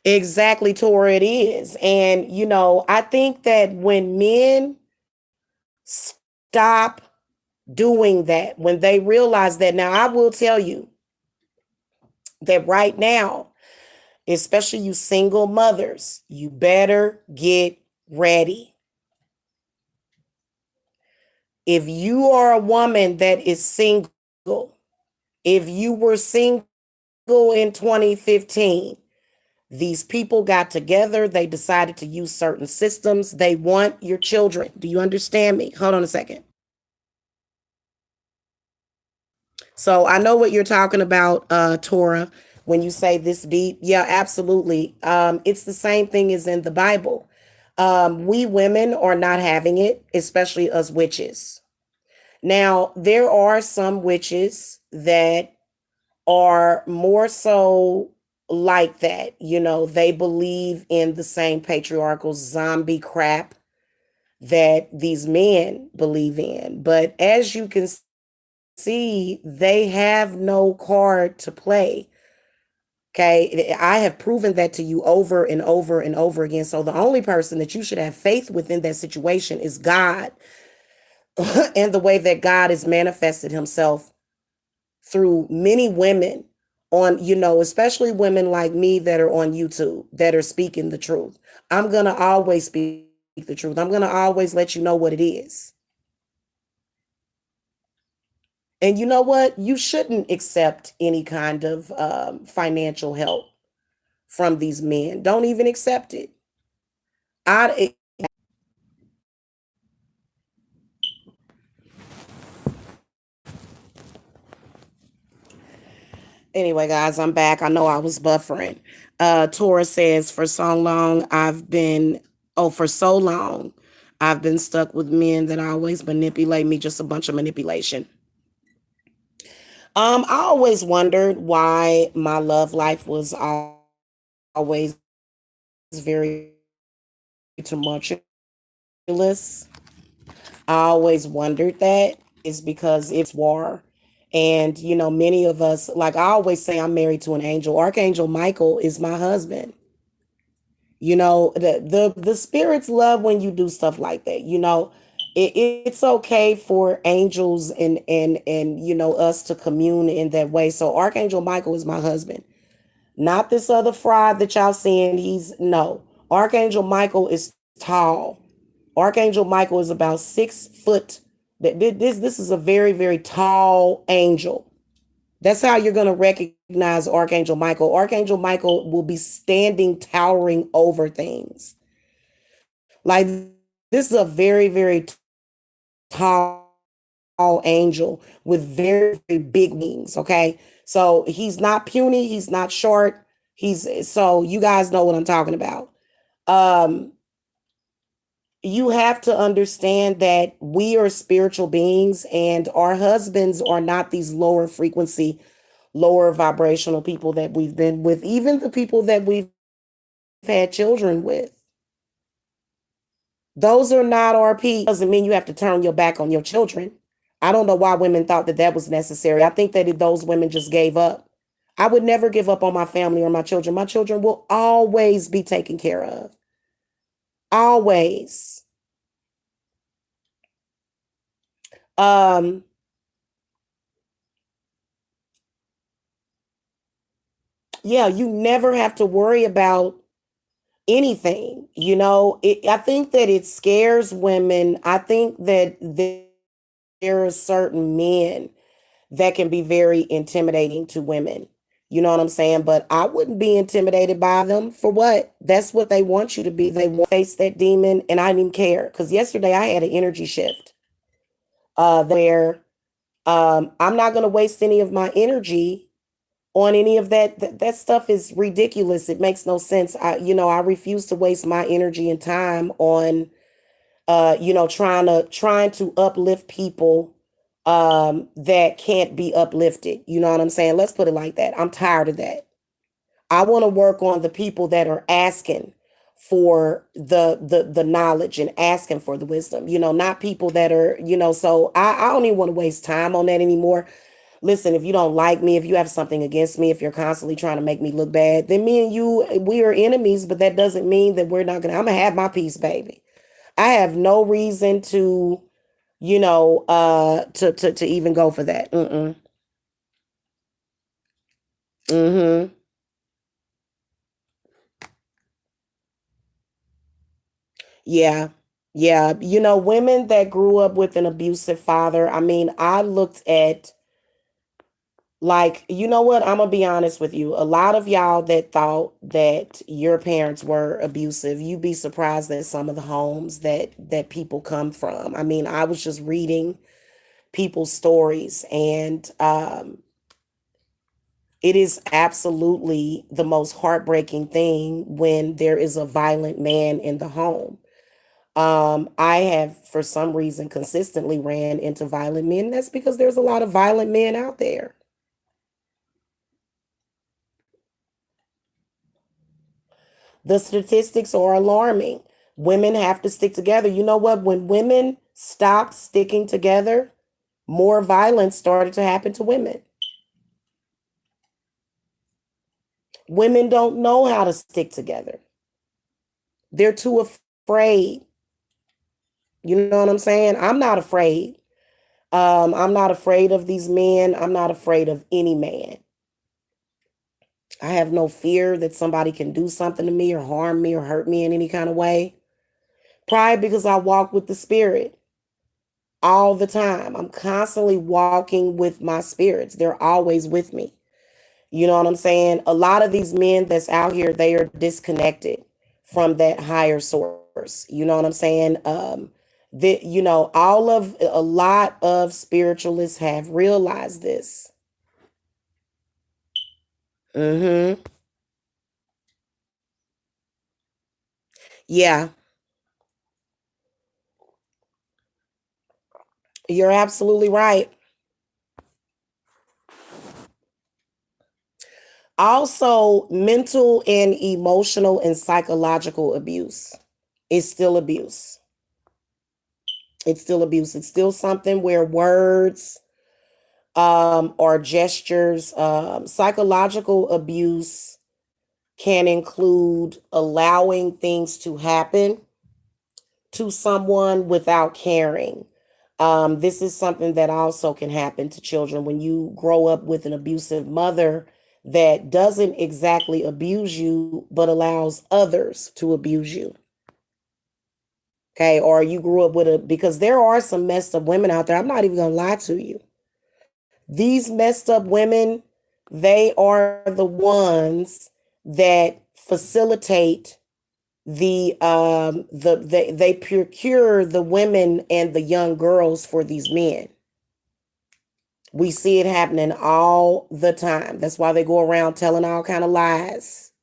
S1: Exactly, Tora, it is. And, I think that when men stop doing that, when they realize that, now I will tell you that right now, especially you single mothers, you better get ready. If you are a woman that is single, if you were single in 2015, these people got together. They decided to use certain systems. They want your children. Do you understand me? Hold on a second. So I know what you're talking about, Torah, when you say this deep. Yeah, absolutely. It's the same thing as in the Bible. We women are not having it, especially us witches. Now, there are some witches that are more so like that. They believe in the same patriarchal zombie crap that these men believe in. But as you can see, they have no card to play. Okay. I have proven that to you over and over and over again. So the only person that you should have faith within that situation is God and the way that God has manifested himself through many women on, especially women like me that are on YouTube that are speaking the truth. I'm going to always speak the truth. I'm going to always let you know what it is. And you know what? You shouldn't accept any kind of financial help from these men. Don't even accept it. I Anyway, guys, I'm back. I know I was buffering. Tora says, for so long, I've been stuck with men that always manipulate me, just a bunch of manipulation. I always wondered why my love life was always very tumultuous. I always wondered that is because it's war. And, many of us, like I always say, I'm married to an angel. Archangel Michael is my husband. The spirits love when you do stuff like that. It's okay for angels and us to commune in that way. So Archangel Michael is my husband, not this other fraud that y'all seeing. He's no. Archangel Michael is tall. Archangel Michael is about 6 foot. This is a very, very tall angel. That's how you're going to recognize Archangel Michael. Archangel Michael will be standing, towering over things. Like, this is a very, very tall angel with very, very big wings. Okay. So he's not puny. He's not short. So you guys know what I'm talking about. Um, you have to understand that we are spiritual beings and our husbands are not these lower frequency, lower vibrational people that we've been with, even the people that we've had children with. Those are not our people. Doesn't mean you have to turn your back on your children. I don't know why women thought that that was necessary. I think that those women just gave up. I would never give up on my family or my children. My children will always be taken care of. Always. Um, yeah, you never have to worry about anything. I think that it scares women. I think that there are certain men that can be very intimidating to women. You know what I'm saying? But I wouldn't be intimidated by them. For what? That's what they want you to be. They want to face that demon, and I didn't care. Because yesterday I had an energy shift where I'm not going to waste any of my energy on any of that. That stuff is ridiculous. It makes no sense. I refuse to waste my energy and time on trying to uplift people that can't be uplifted. You know what I'm saying? Let's put it like that. I'm tired of that. I want to work on the people that are asking for the knowledge and asking for the wisdom, not people that are, so I don't even want to waste time on that anymore. Listen, if you don't like me, if you have something against me, if you're constantly trying to make me look bad, then me and you, we are enemies, but that doesn't mean that I'm gonna have my peace, baby. I have no reason to, to even go for that. Mm-mm. Mm-hmm. Yeah. Yeah. Women that grew up with an abusive father, I mean, I looked at, like, you know what? I'm gonna be honest with you. A lot of y'all that thought that your parents were abusive, you'd be surprised at some of the homes that people come from. I mean, I was just reading people's stories, and it is absolutely the most heartbreaking thing when there is a violent man in the home. I have, for some reason, consistently ran into violent men. That's because there's a lot of violent men out there. The statistics are alarming. Women have to stick together. You know what? When women stopped sticking together, more violence started to happen to women. Women don't know how to stick together. They're too afraid. You know what I'm saying? I'm not afraid. I'm not afraid of these men. I'm not afraid of any man. I have no fear that somebody can do something to me or harm me or hurt me in any kind of way. Pride because I walk with the spirit all the time. I'm constantly walking with my spirits. They're always with me. You know what I'm saying? A lot of these men that's out here, they are disconnected from that higher source. You know what I'm saying? A lot of spiritualists have realized this. Mm-hmm. Yeah, you're absolutely right. Also, mental and emotional and psychological abuse is still abuse. It's still abuse. It's still something where words or gestures, psychological abuse can include allowing things to happen to someone without caring. This is something that also can happen to children when you grow up with an abusive mother that doesn't exactly abuse you, but allows others to abuse you. Okay. Or you grew up with because there are some messed up women out there. I'm not even going to lie to you. These messed up women, they are the ones that facilitate they procure the women and the young girls for these men. We see it happening all the time. That's why they go around telling all kind of lies.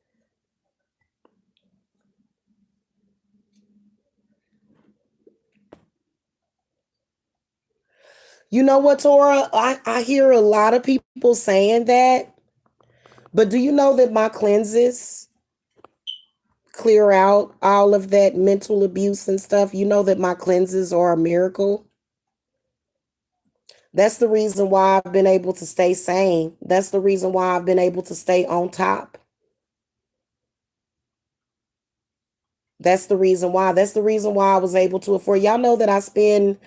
S1: You know what, Tora? I hear a lot of people saying that, but do you know that my cleanses clear out all of that mental abuse and stuff? You know that my cleanses are a miracle. That's the reason why I've been able to stay sane. That's the reason why I've been able to stay on top. That's the reason why. That's the reason why I was able to afford. Y'all know that I spend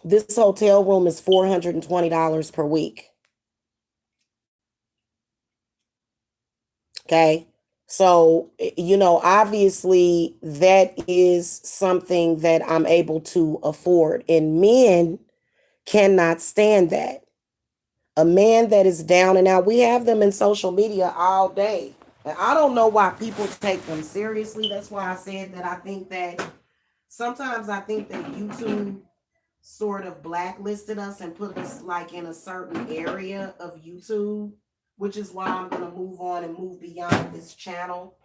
S1: this hotel room is $420 per week. Okay. So, obviously that is something that I'm able to afford. And men cannot stand that. A man that is down and out, we have them in social media all day. And I don't know why people take them seriously. That's why I said that I think that sometimes I think that YouTube sort of blacklisted us and put us like in a certain area of YouTube, which is why I'm going to move on and move beyond this channel.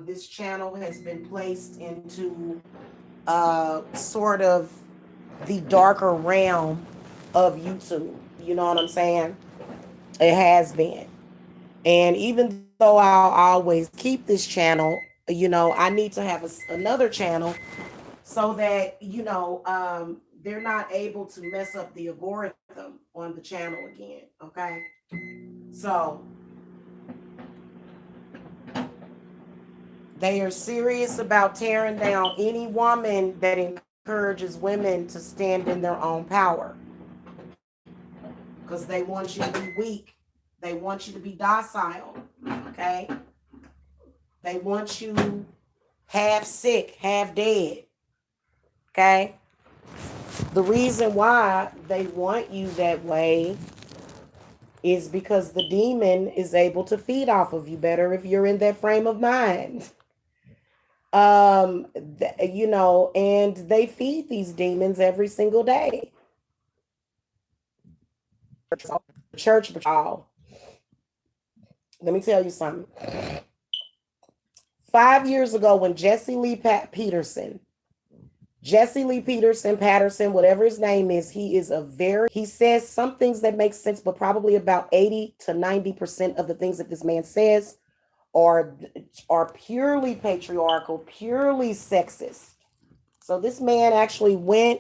S1: This channel has been placed into sort of the darker realm of YouTube. You know what I'm saying? It has been. And even though I'll always keep this channel, I need to have another channel so that, they're not able to mess up the algorithm on the channel again. Okay. So they are serious about tearing down any woman that encourages women to stand in their own power. Because they want you to be weak. They want you to be docile. Okay. They want you half sick, half dead. Okay. The reason why they want you that way is because the demon is able to feed off of you better if you're in that frame of mind. And they feed these demons every single day. Church, let me tell you something. 5 years ago, when Jesse Lee Patterson, whatever his name is, he says some things that make sense, but probably about 80 to 90% of the things that this man says are purely patriarchal, purely sexist. So this man actually went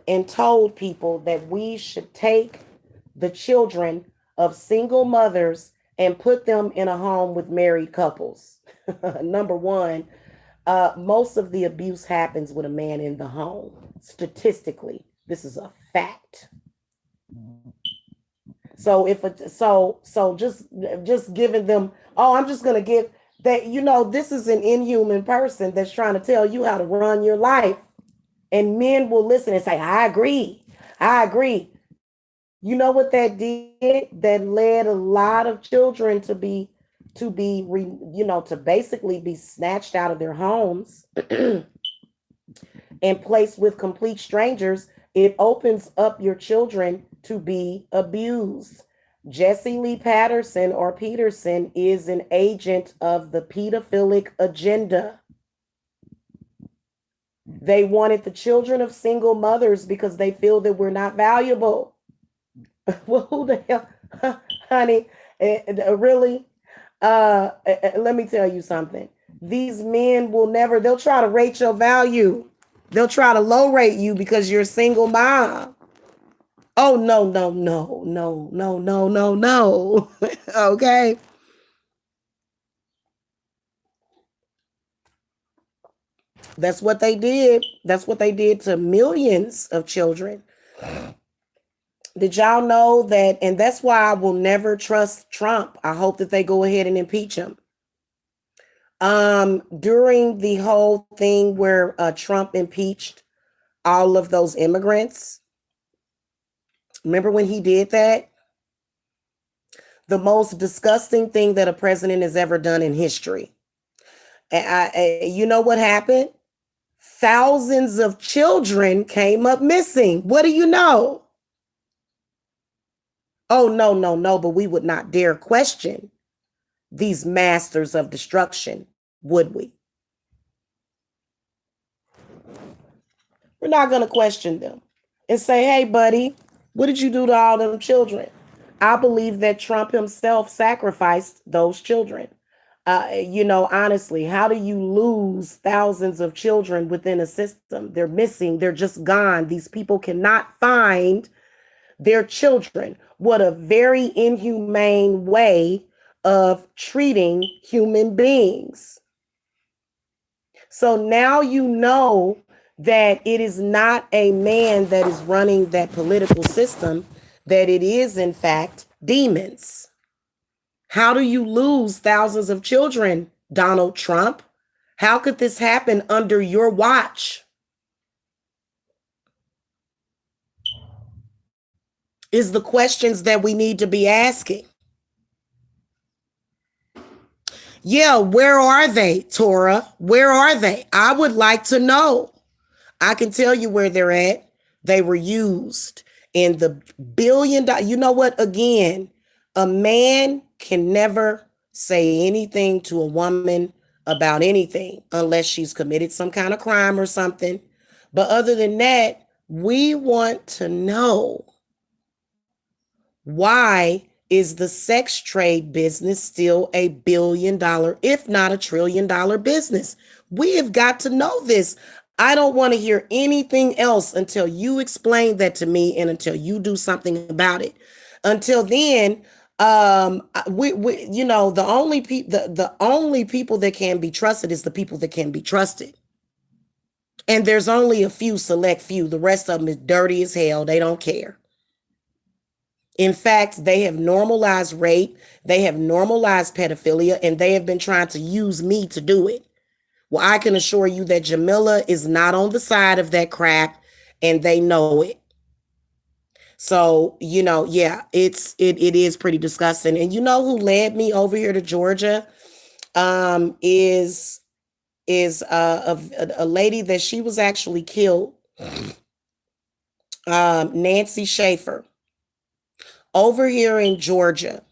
S1: and told people that we should take the children of single mothers and put them in a home with married couples. Number one, most of the abuse happens with a man in the home. Statistically, this is a fact. So just giving them, I'm just gonna give that, this is an inhuman person that's trying to tell you how to run your life. And men will listen and say, I agree. You know what that did? That led a lot of children to basically be snatched out of their homes and placed with complete strangers. It opens up your children to be abused. Jesse Lee Patterson or Peterson is an agent of the pedophilic agenda. They wanted the children of single mothers because they feel that we're not valuable. Well, who the hell, honey, really? Let me tell you something. These men will never, they'll try to rate your value. They'll try to low rate you because you're a single mom. Oh, no, no, no, no, no, no, no, no. Okay. That's what they did. That's what they did to millions of children. Did y'all know that? And that's why I will never trust Trump. I hope that they go ahead and impeach him. During the whole thing where Trump impeached all of those immigrants, remember when he did that? The most disgusting thing that a president has ever done in history. And you know what happened? Thousands of children came up missing. What do you know? Oh, no, no, no, but we would not dare question these masters of destruction, would we? We're not going to question them. and say, hey, buddy, what did you do to all them children? I believe that Trump himself sacrificed those children. Honestly, how do you lose thousands of children within a system? They're missing, they're just gone. These people cannot find their children. What a very inhumane way of treating human beings. So now you know that it is not a man that is running that political system, that it is, in fact, demons. How do you lose thousands of children, Donald Trump? How could this happen under your watch? Is the questions that we need to be asking. Yeah, where are they, Tora? Where are they? I would like to know. I can tell you where they're at. They were used in the $1 billion. You know what? Again, a man can never say anything to a woman about anything unless she's committed some kind of crime or something. But other than that, we want to know, why is the sex trade business still $1 billion, if not $1 trillion business? We have got to know this. I don't want to hear anything else until you explain that to me and until you do something about it. Until then, we the only people that can be trusted is the people that can be trusted. And there's only a few, select few. The rest of them is dirty as hell. They don't care. In fact, they have normalized rape, they have normalized pedophilia, and they have been trying to use me to do it. Well, I can assure you that Jamila is not on the side of that crap, and they know it. So, yeah, it is pretty disgusting. And you know who led me over here to Georgia? Is a lady that she was actually killed, Nancy Schaefer, over here in Georgia.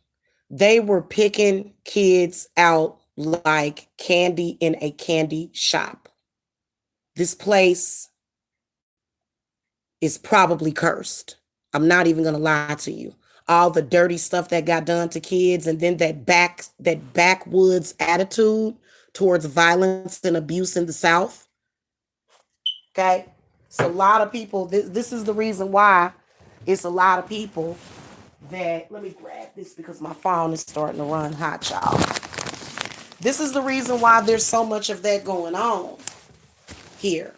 S1: They were picking kids out like candy in a candy shop. This place is probably cursed. I'm not even going to lie to you. All the dirty stuff that got done to kids, and then that backwoods attitude towards violence and abuse in the South. Okay? It's a lot of people. This is the reason why it's a lot of people that, let me grab this because my phone is starting to run hot, y'all. This is the reason why there's so much of that going on here.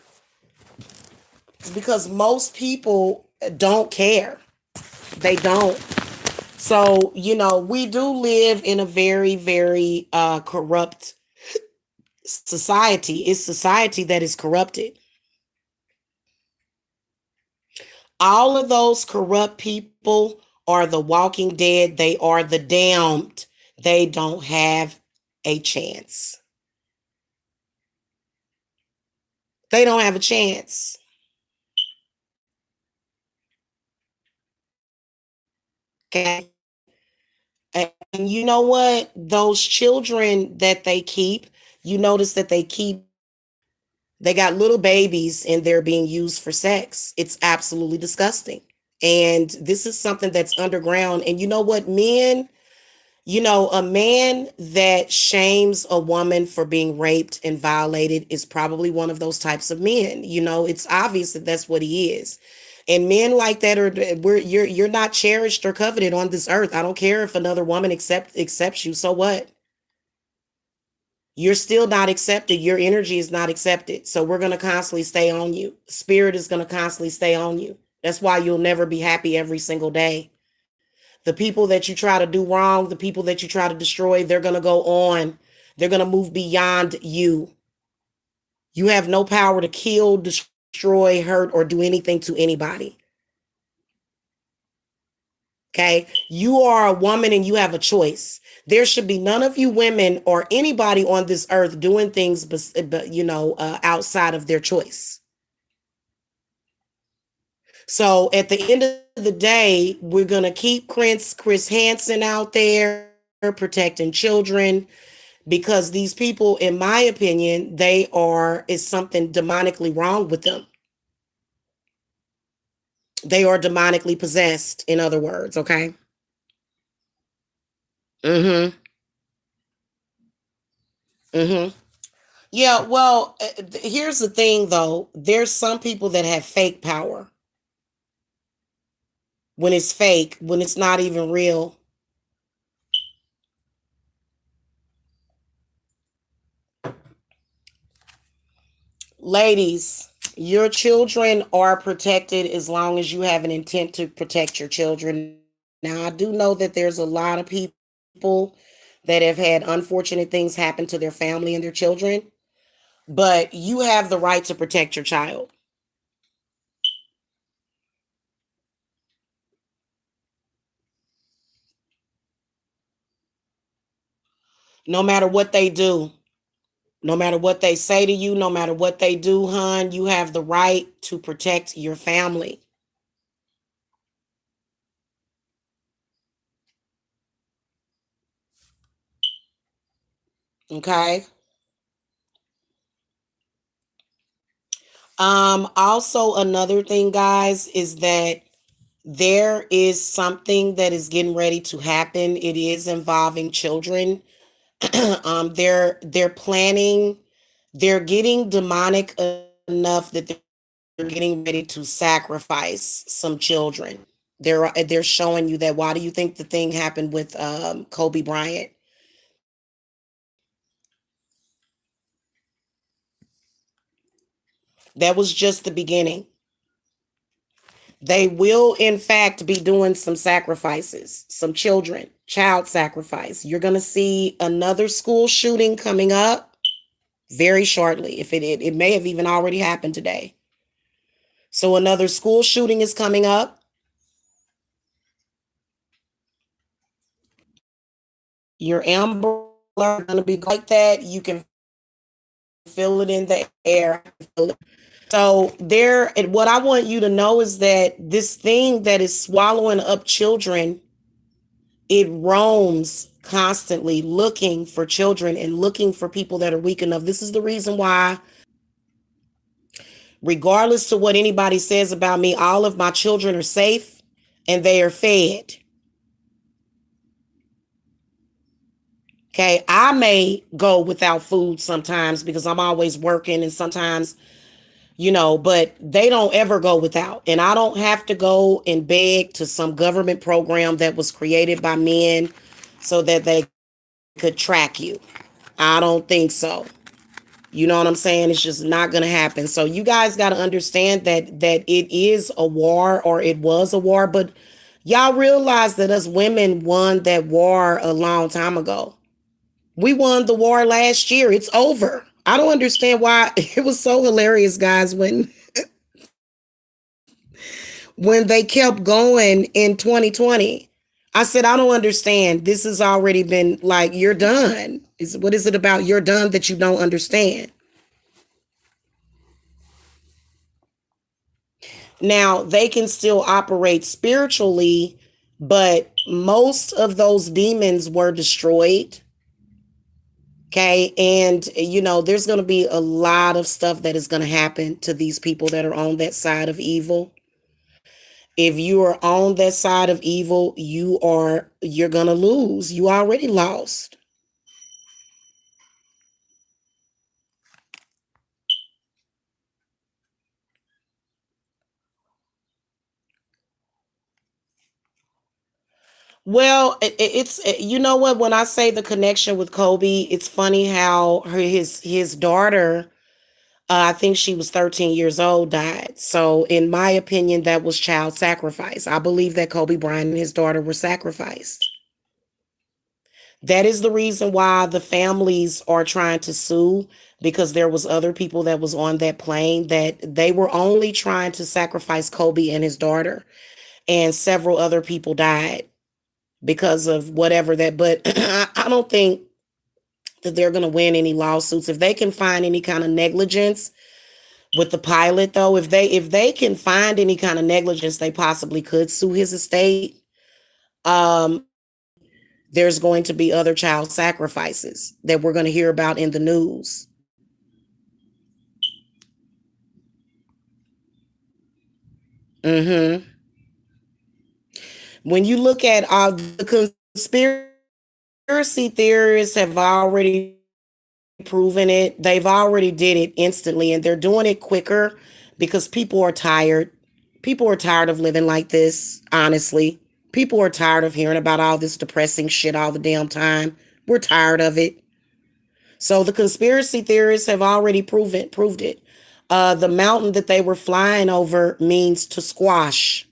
S1: It's because most people don't care. They don't. So, we do live in a very, very corrupt society. It's society that is corrupted. All of those corrupt people are the walking dead. They are the damned. They don't have a chance. They don't have a chance. Okay. And you know what? Those children that they keep, you notice that they got little babies and they're being used for sex. It's absolutely disgusting. And this is something that's underground. And you know what? Men, a man that shames a woman for being raped and violated is probably one of those types of men. It's obvious that that's what he is. And men like that you're not cherished or coveted on this earth. I don't care if another woman accepts you. So what? You're still not accepted. Your energy is not accepted. So we're going to constantly stay on you. Spirit is going to constantly stay on you. That's why you'll never be happy every single day. The people that you try to do wrong, the people that you try to destroy, they're going to go on. They're going to move beyond you. You have no power to kill, destroy, hurt, or do anything to anybody. Okay. You are a woman and you have a choice. There should be none of you women or anybody on this earth doing things, outside of their choice. So at the end of the day, we're going to keep Chris Hansen out there protecting children, because these people, in my opinion, is something demonically wrong with them. They are demonically possessed, in other words, okay? Mm-hmm. Mm-hmm. Yeah, well, here's the thing though. There's some people that have fake power when it's fake, when it's not even real. Ladies, your children are protected as long as you have an intent to protect your children. Now, I do know that there's a lot of people that have had unfortunate things happen to their family and their children, but you have the right to protect your child, no matter what they do. No matter what they say to you, no matter what they do, hon, you have the right to protect your family. Okay. Also another thing, guys, is that there is something that is getting ready to happen. It is involving children. They're planning, they're getting demonic enough that they're getting ready to sacrifice some children. They're showing you that. Why do you think the thing happened with Kobe Bryant? That was just the beginning. They will, in fact, be doing some sacrifices, some child sacrifice. You're going to see another school shooting coming up very shortly. If it may have even already happened today. So another school shooting is coming up. Your Amber Alert going to be like that. You can feel it in the air. So there, and what I want you to know is that this thing that is swallowing up children, it roams constantly looking for children and looking for people that are weak enough. This is the reason why, regardless to what anybody says about me, all of my children are safe and they are fed. Okay. I may go without food sometimes because I'm always working, and sometimes, but they don't ever go without. And I don't have to go and beg to some government program that was created by men so that they could track you. I don't think so. You know what I'm saying? It's just not going to happen. So you guys got to understand that it is a war, or it was a war, but y'all realize that us women won that war a long time ago. We won the war last year. It's over. I don't understand why. It was so hilarious, guys, when they kept going in 2020. I said, I don't understand. This has already been like, you're done. What is it about you're done that you don't understand? Now, they can still operate spiritually, but most of those demons were destroyed. Okay. And, there's going to be a lot of stuff that is going to happen to these people that are on that side of evil. If you are on that side of evil, you're going to lose. You already lost. Well, you know what, when I say the connection with Kobe, it's funny how his daughter, I think she was 13 years old, died. So, in my opinion, that was child sacrifice. I believe that Kobe Bryant and his daughter were sacrificed. That is the reason why the families are trying to sue, because there was other people that was on that plane that they were only trying to sacrifice Kobe and his daughter, and several other people died because of whatever that. But I don't think that they're going to win any lawsuits if they can find any kind of negligence with the pilot, though. If they can find any kind of negligence, they possibly could sue his estate. um there's going to be other child sacrifices that we're going to hear about in the news. Mm-hmm. When you look at the conspiracy theorists have already proven it. They've already did it instantly, and they're doing it quicker because people are tired. People are tired of living like this, honestly. People are tired of hearing about all this depressing shit all the damn time. We're tired of it. So the conspiracy theorists have already proved it. The mountain that they were flying over means to squash.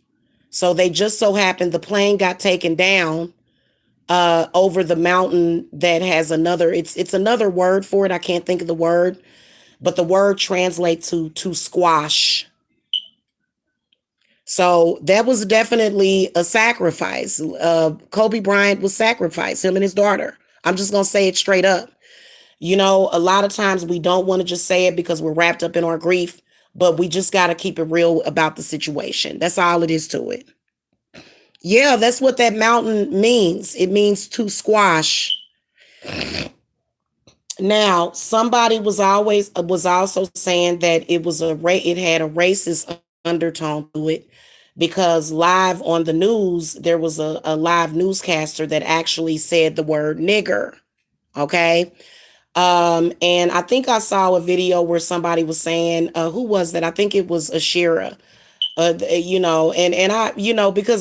S1: So they just so happened the plane got taken down over the mountain that has another. It's another word for it. I can't think of the word, but the word translates to squash. So that was definitely a sacrifice. Kobe Bryant was sacrificed, him and his daughter. I'm just gonna say it straight up. You know, a lot of times we don't want to just say it because we're wrapped up in our grief, but we just got to keep it real about the situation. That's all it is to it. Yeah, that's what that mountain means. It means to squash. Now, somebody was also saying that it had a racist undertone to it because live on the news there was a live newscaster that actually said the word nigger. Okay. And I think I saw a video where somebody was saying, who was that? I think it was Ashira. Because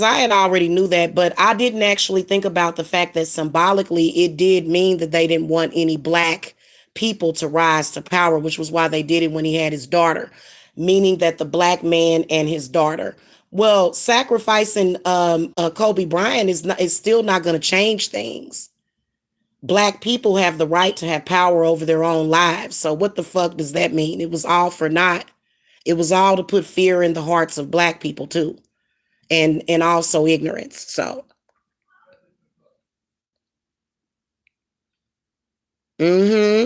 S1: I had already knew that, but I didn't actually think about the fact that symbolically it did mean that they didn't want any black people to rise to power, which was why they did it when he had his daughter, meaning that the black man and his daughter. Well, sacrificing Kobe Bryant is still not going to change things. Black people have the right to have power over their own lives. So what the fuck does that mean? It was all for naught. It was all to put fear in the hearts of black people too, and also ignorance. So, hmm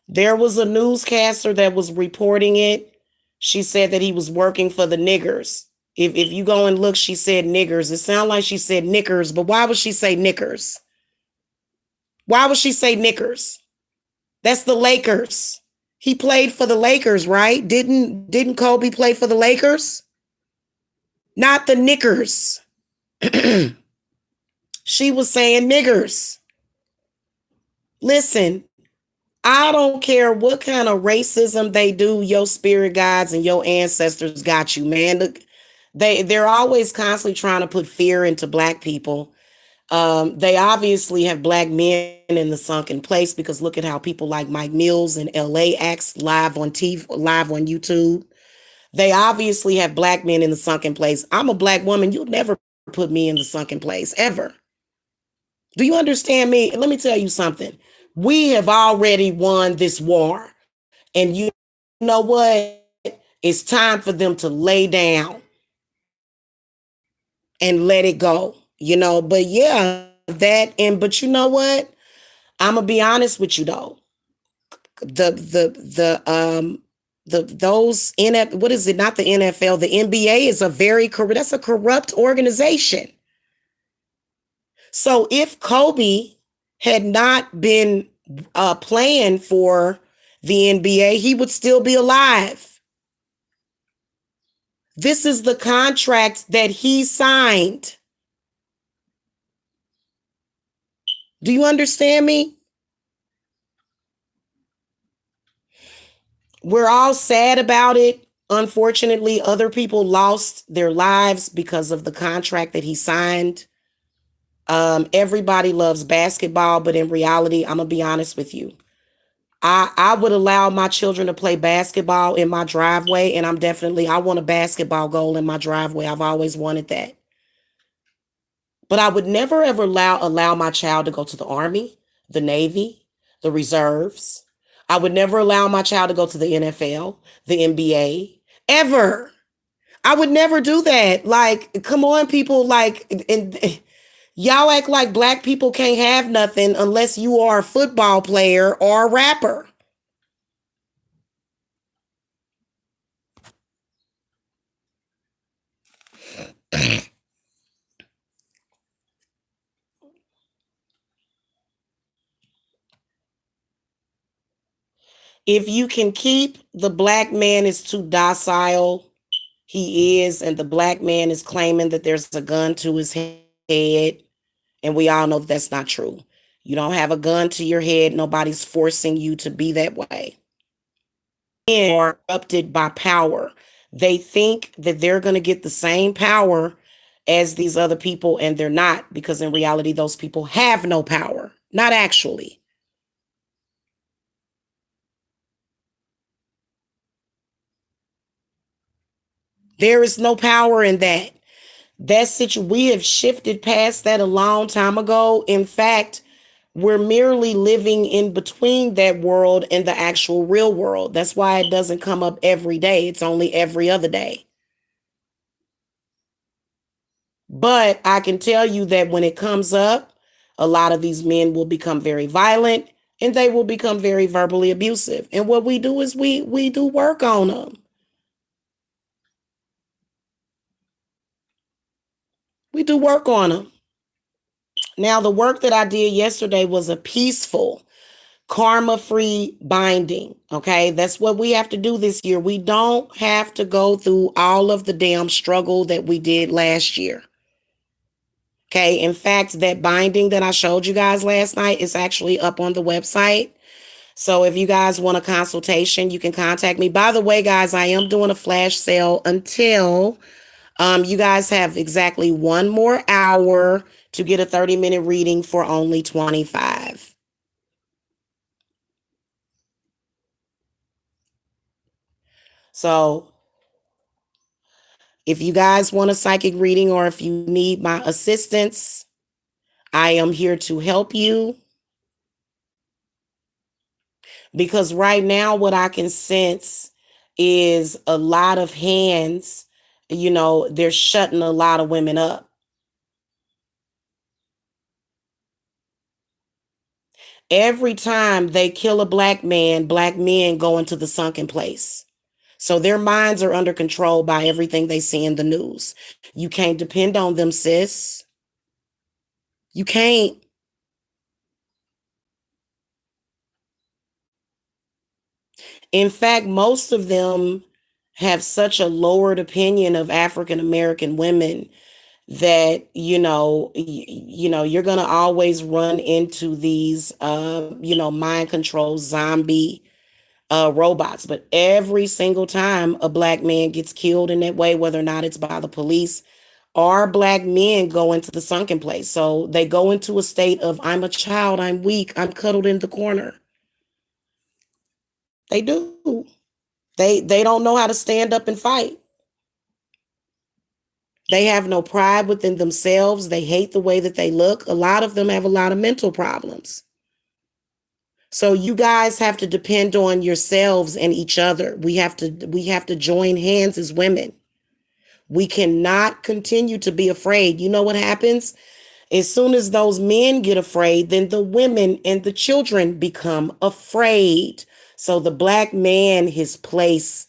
S1: there was a newscaster that was reporting it. She said that he was working for the niggers. If you go and look, she said niggers. It sounded like she said knickers, but why would she say knickers? Why would she say knickers? That's the Lakers. He played for the Lakers, right? Didn't Kobe play for the Lakers? Not the Knickers. She was saying niggers. Listen, I don't care what kind of racism they do, your spirit guides and your ancestors got you, man. Look, they're always constantly trying to put fear into black people. They obviously have black men in the sunken place because look at how people like Mike Mills in LA acts live on TV, live on YouTube. They obviously have black men in the sunken place. I'm a black woman. You'll never put me in the sunken place ever. Do you understand me? Let me tell you something. We have already won this war. And you know what? It's time for them to lay down and let it go. But yeah, but you know what? I'm gonna be honest with you though. The those what is it? Not the NFL, the NBA is a very corrupt. That's a corrupt organization. So if Kobe had not been playing for the NBA, he would still be alive. This is the contract that he signed. Do you understand me? We're all sad about it. Unfortunately, other people lost their lives because of the contract that he signed. Everybody loves basketball, but in reality, I'm gonna be honest with you. I would allow my children to play basketball in my driveway, and I want a basketball goal in my driveway. I've always wanted that. But I would never ever allow my child to go to the Army, the Navy, the reserves. I would never allow my child to go to the NFL, the NBA, ever. I would never do that. Like, come on, people. Y'all act like black people can't have nothing unless you are a football player or a rapper. If you can keep the black man is too docile, he is, and the black man is claiming that there's a gun to his head, and we all know that that's not true. You don't have a gun to your head. Nobody's forcing you to be that way. And are corrupted by power. They think that they're going to get the same power as these other people, and they're not, because in reality, those people have no power. Not actually. There is no power in that. We have shifted past that a long time ago. In fact, we're merely living in between that world and the actual real world. That's why it doesn't come up every day. It's only every other day. But I can tell you that when it comes up, a lot of these men will become very violent and they will become very verbally abusive. And what we do is we do work on them. We do work on them. Now, the work that I did yesterday was a peaceful, karma free binding. Okay. That's what we have to do this year. We don't have to go through all of the damn struggle that we did last year. Okay. In fact, that binding that I showed you guys last night is actually up on the website. So if you guys want a consultation, you can contact me. By the way, guys, I am doing a flash sale until you guys have exactly 1 more hour to get a 30-minute reading for only 25. So if you guys want a psychic reading or if you need my assistance, I am here to help you. Because right now, what I can sense is a lot of hands, they're shutting a lot of women up. Every time they kill a black man, black men go into the sunken place. So their minds are under control by everything they see in the news. You can't depend on them, sis. You can't. In fact, most of them have such a lowered opinion of African American women that you're going to always run into these mind control zombie robots. But every single time a black man gets killed in that way, whether or not it's by the police, or black men go into the sunken place. So they go into a state of, I'm a child, I'm weak, I'm cuddled in the corner. They do. They don't know how to stand up and fight. They have no pride within themselves. They hate the way that they look. A lot of them have a lot of mental problems. So you guys have to depend on yourselves and each other. We have to join hands as women. We cannot continue to be afraid. You know what happens? As soon as those men get afraid, then the women and the children become afraid. So the black man, his place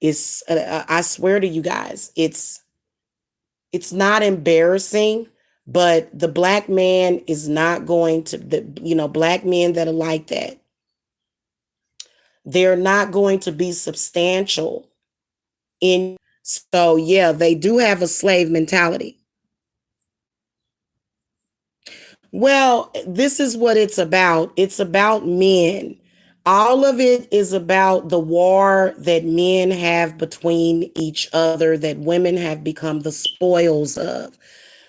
S1: is, I swear to you guys, it's not embarrassing, but the black man is not going to, black men that are like that, they're not going to be substantial in. So yeah, they do have a slave mentality. Well, this is what it's about. It's about men. All of it is about the war that men have between each other, that women have become the spoils of.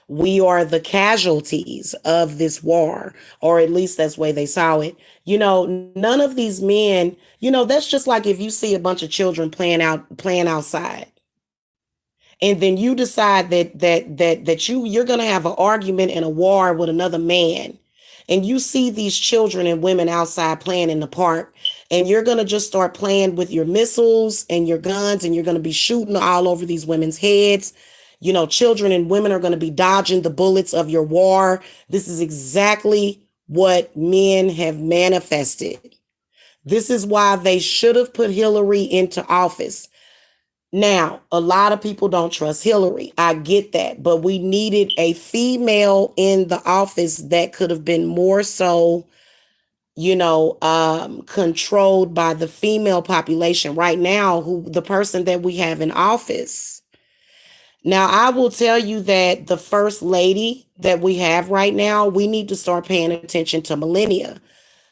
S1: We are the casualties of this war, or at least that's the way they saw it. None of these men, that's just like if you see a bunch of children playing outside, and then you decide that you're going to have an argument and a war with another man, and you see these children and women outside playing in the park, and you're going to just start playing with your missiles and your guns, and you're going to be shooting all over these women's heads. Children and women are going to be dodging the bullets of your war. This is exactly what men have manifested. This is why they should have put Hillary into office. Now, a lot of people don't trust Hillary. I get that. But we needed a female in the office that could have been more so, controlled by the female population. Right now, the person that we have in office Now, I will tell you that the first lady that we have right now, we need to start paying attention to Millennia.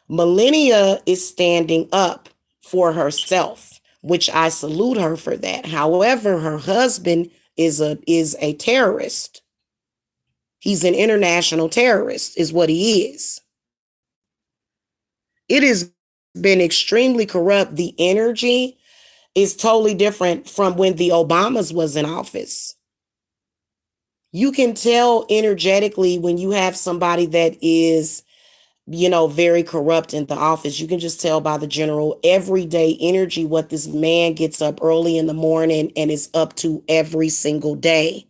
S1: Millennia is standing up for herself, which I salute her for that. However, her husband is a terrorist. He's an international terrorist, is what he is. It has been extremely corrupt. The energy is totally different from when the Obamas was in office. You can tell energetically when you have somebody that is, very corrupt in the office. You can just tell by the general everyday energy what this man gets up early in the morning and is up to every single day.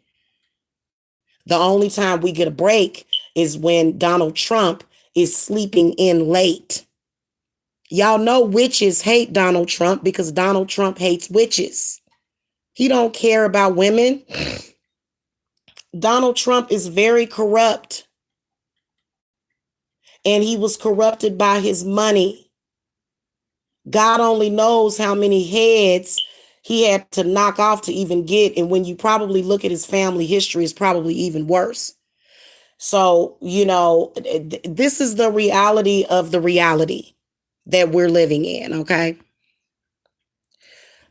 S1: The only time we get a break is when Donald Trump is sleeping in late. Y'all know witches hate Donald Trump because Donald Trump hates witches. He don't care about women. Donald Trump is very corrupt, and he was corrupted by his money. God only knows how many heads he had to knock off to even get. And when you probably look at his family history, it's probably even worse. So, this is the reality of the reality that we're living in. Okay.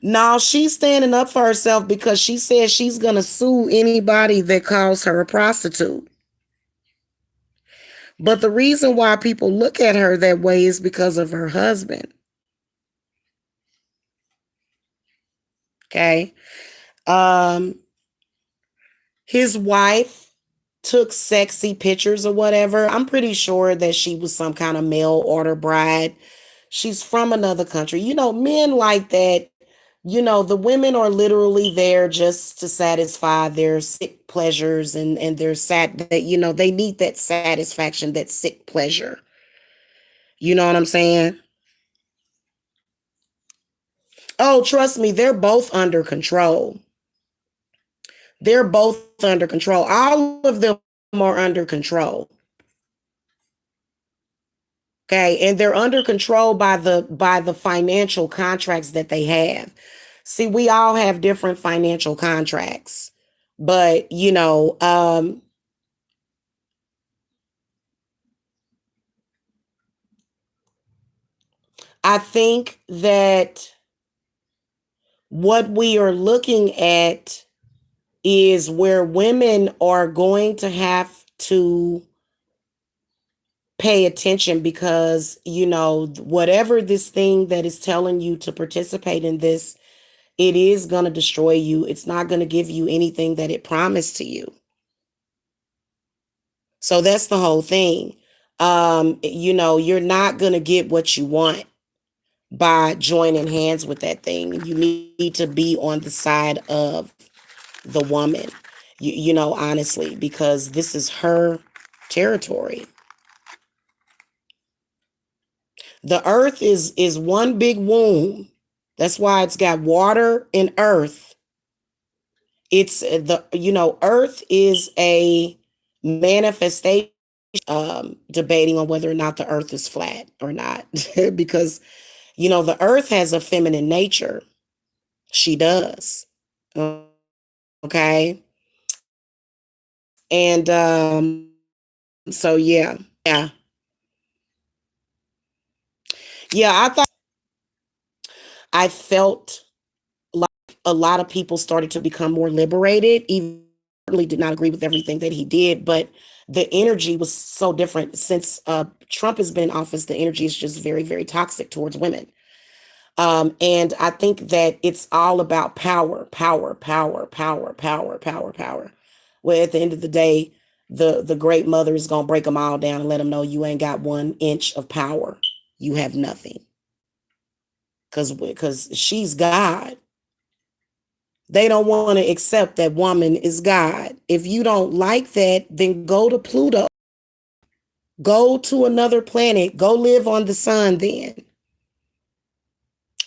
S1: Now she's standing up for herself because she says she's going to sue anybody that calls her a prostitute. But the reason why people look at her that way is because of her husband. Okay. Um, his wife took sexy pictures or whatever. I'm pretty sure that she was some kind of mail order bride. She's from another country. Men like that, the women are literally there just to satisfy their sick pleasures and their sad that, they need that satisfaction, that sick pleasure. You know what I'm saying? Oh, trust me, they're both under control. They're both under control. All of them are under control. Okay, and they're under control by the financial contracts that they have. See, we all have different financial contracts, but I think that what we are looking at is where women are going to have to pay attention because, whatever this thing that is telling you to participate in this, it is going to destroy you. It's not going to give you anything that it promised to you. So that's the whole thing. You're not going to get what you want by joining hands with that thing. You need to be on the side of the woman, honestly, because this is her territory. The earth is one big womb. That's why it's got water and earth. It's earth is a manifestation, debating on whether or not the earth is flat or not, because, the earth has a feminine nature. She does. Okay. And so yeah. Yeah. Yeah, I felt like a lot of people started to become more liberated. Even certainly did not agree with everything that he did, but the energy was so different since Trump has been in office. The energy is just very, very toxic towards women. And I think that it's all about power, power, power, power, power, power, power. Well, at the end of the day, the great mother is gonna break them all down and let them know you ain't got 1 inch of power. You have nothing, because she's God. They don't want to accept that woman is God. If you don't like that, then go to Pluto. Go to another planet. Go live on the sun then.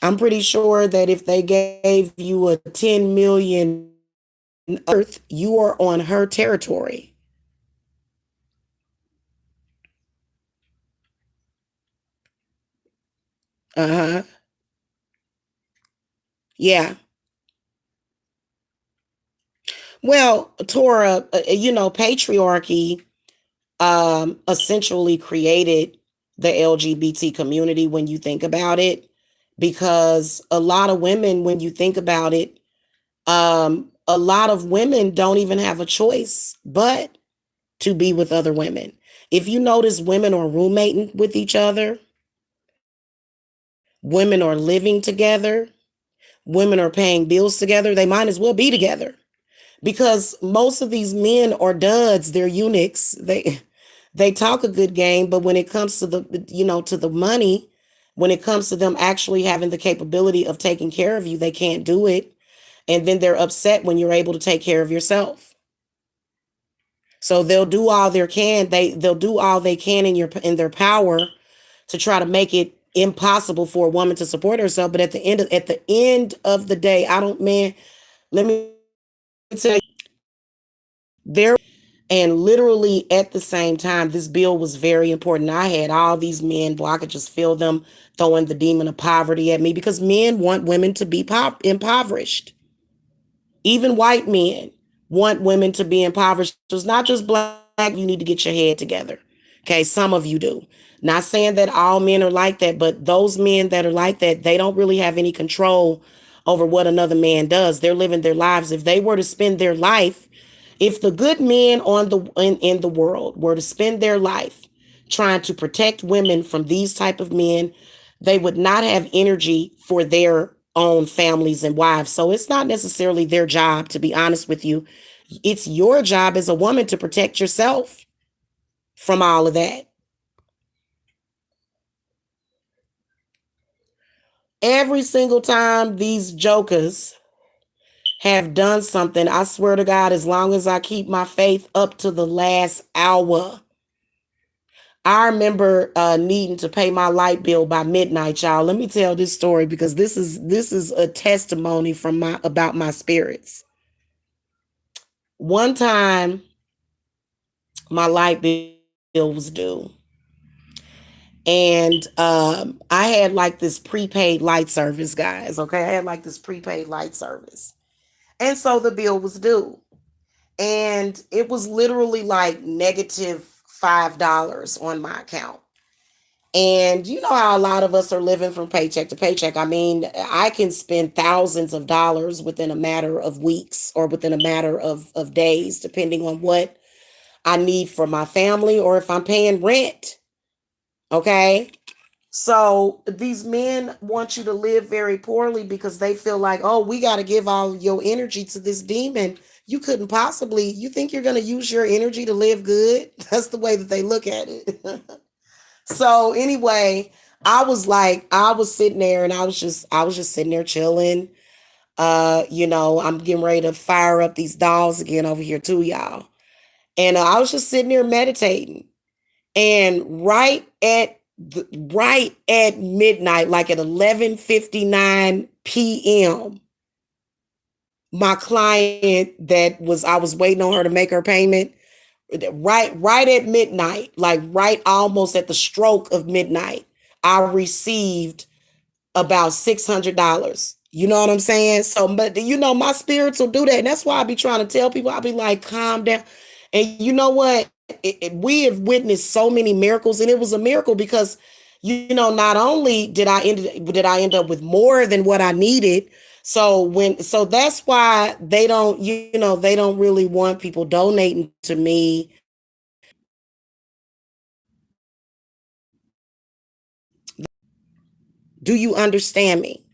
S1: I'm pretty sure that if they gave you a 10 million Earth, you are on her territory. Uh-huh. Yeah. Well, Torah, patriarchy essentially created the LGBT community when you think about it, because a lot of women, when you think about it, a lot of women don't even have a choice but to be with other women. If you notice, women are roommating with each other, women are living together, women are paying bills together. They might as well be together, because most of these men are duds. They're eunuchs. They talk a good game, but when it comes to the money, when it comes to them actually having the capability of taking care of you, they can't do it. And then they're upset when you're able to take care of yourself. So they'll do all they can in their power to try to make it impossible for a woman to support herself. But at the end of the day, I don't man, let me tell you, there. And literally at the same time, this bill was very important. I had all these men, boy, I could just feel them throwing the demon of poverty at me, because men want women to be impoverished. Even white men want women to be impoverished. So it's not just black, you need to get your head together. Okay, some of you do. Not saying that all men are like that, but those men that are like that, they don't really have any control over what another man does. They're living their lives. If they were to spend their life, if the good men in the world were to spend their life trying to protect women from these type of men, they would not have energy for their own families and wives. So it's not necessarily their job, to be honest with you. It's your job as a woman to protect yourself from all of that. Every single time these jokers have done something, I swear to God, as long as I keep my faith up to the last hour, I remember needing to pay my light bill by midnight, y'all. Let me tell this story, because this is a testimony from my about my spirits. One time, my light bill was due, and I had like this prepaid light service, guys. Okay, I had like this prepaid light service, and so the bill was due, and it was literally like negative $5 on my account. And you know how a lot of us are living from paycheck to paycheck. I mean, I can spend thousands of dollars within a matter of weeks or within a matter of days, depending on what I need for my family or if I'm paying rent. Okay. So these men want you to live very poorly because they feel like, oh, we got to give all your energy to this demon. You couldn't possibly, you think you're going to use your energy to live good? That's the way that they look at it. So anyway, I was sitting there and I was just sitting there chilling. I'm getting ready to fire up these dolls again over here too, y'all. And I was just sitting there meditating. And right at midnight, like at 11:59 p.m., my client that was I was waiting on her to make her payment, right at midnight, like right almost at the stroke of midnight, I received about $600. You know what I'm saying? So, but my spirits will do that. And that's why I be trying to tell people, I'll be like, calm down. And you know what? We have witnessed so many miracles, and it was a miracle because, not only did I end up with more than what I needed. So that's why they don't really want people donating to me. Do you understand me?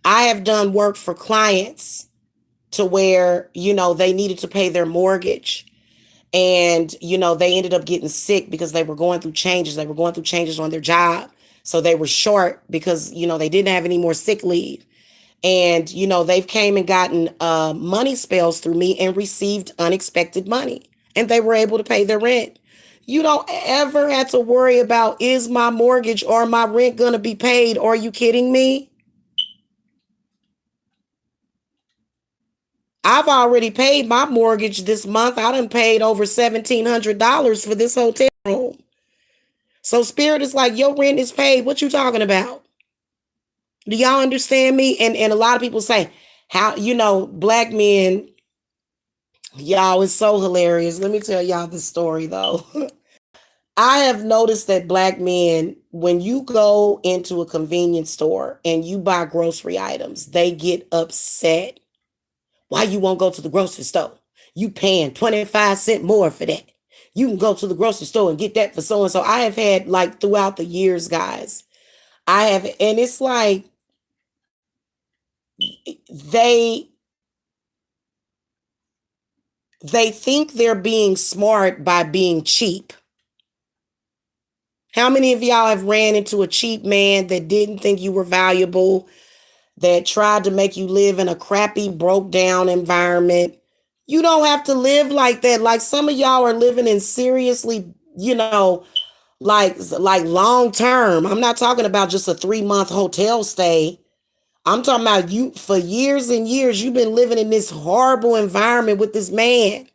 S1: I have done work for clients to where, they needed to pay their mortgage, and, they ended up getting sick because they were going through changes. They were going through changes on their job. So they were short because, they didn't have any more sick leave. And, they've came and gotten money spells through me and received unexpected money, and they were able to pay their rent. You don't ever have to worry about, is my mortgage or my rent going to be paid? Are you kidding me? I've already paid my mortgage this month. I done paid over $1,700 for this hotel room. So Spirit is like, your rent is paid. What you talking about? Do y'all understand me? And a lot of people say, how, black men. Y'all, it's so hilarious. Let me tell y'all the story though. I have noticed that black men, when you go into a convenience store and you buy grocery items, they get upset. Why you won't go to the grocery store? You paying 25 cents more for that. You can go to the grocery store and get that for so and so. I have had like throughout the years, guys. I have, and it's like they they think they're being smart by being cheap. How many of y'all have ran into a cheap man that didn't think you were valuable, that tried to make you live in a crappy, broke down environment? You don't have to live like that. Like some of y'all are living in seriously, like long term. I'm not talking about just a 3 month hotel stay. I'm talking about you for years and years. You've been living in this horrible environment with this man,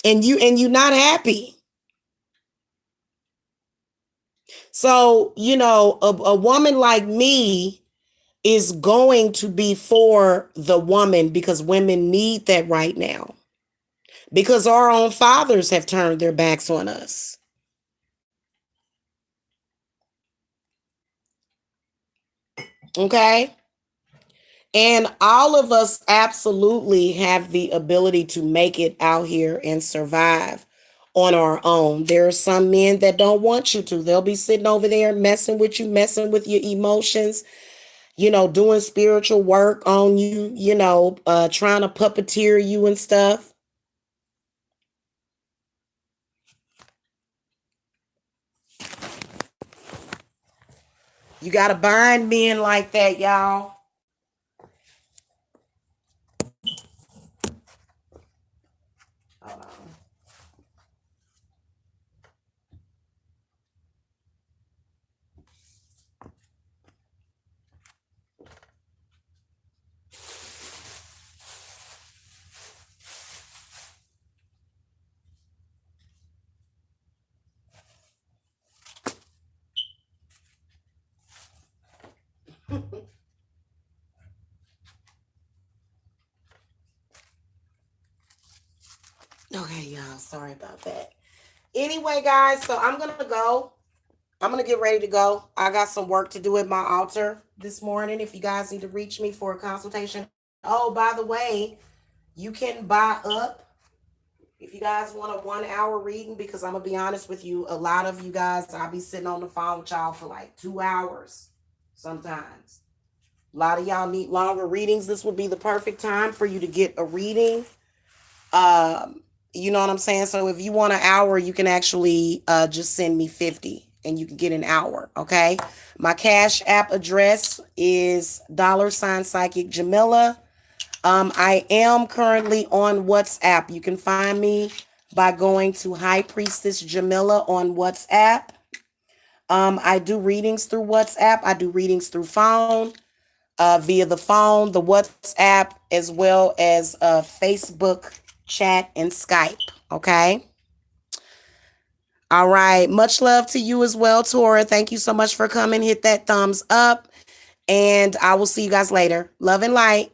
S1: and you not happy. So a woman like me is going to be for the woman because women need that right now. Because our own fathers have turned their backs on us. Okay? And all of us absolutely have the ability to make it out here and survive on our own. There are some men that don't want you to. They'll be sitting over there messing with you, messing with your emotions, doing spiritual work on you, trying to puppeteer you and stuff. You got to bind men like that, y'all. Hold on. Okay, y'all. Sorry about that. Anyway, guys, so I'm going to go. I'm going to get ready to go. I got some work to do at my altar this morning. If you guys need to reach me for a consultation. Oh, by the way, you can buy up if you guys want a 1 hour reading, because I'm going to be honest with you, a lot of you guys, I'll be sitting on the phone with y'all for like 2 hours sometimes. A lot of y'all need longer readings. This would be the perfect time for you to get a reading. Um, you know what I'm saying? So if you want an hour, you can actually just send me 50 and you can get an hour. Okay. My Cash App address is $Psychic Jamila. I am currently on WhatsApp. You can find me by going to High Priestess Jamila on WhatsApp. I do readings through WhatsApp. I do readings through phone, via the phone, the WhatsApp, as well as Facebook chat and Skype. Okay. All right. Much love to you as well, Tora. Thank you so much for coming. Hit that thumbs up, and I will see you guys later. Love and light.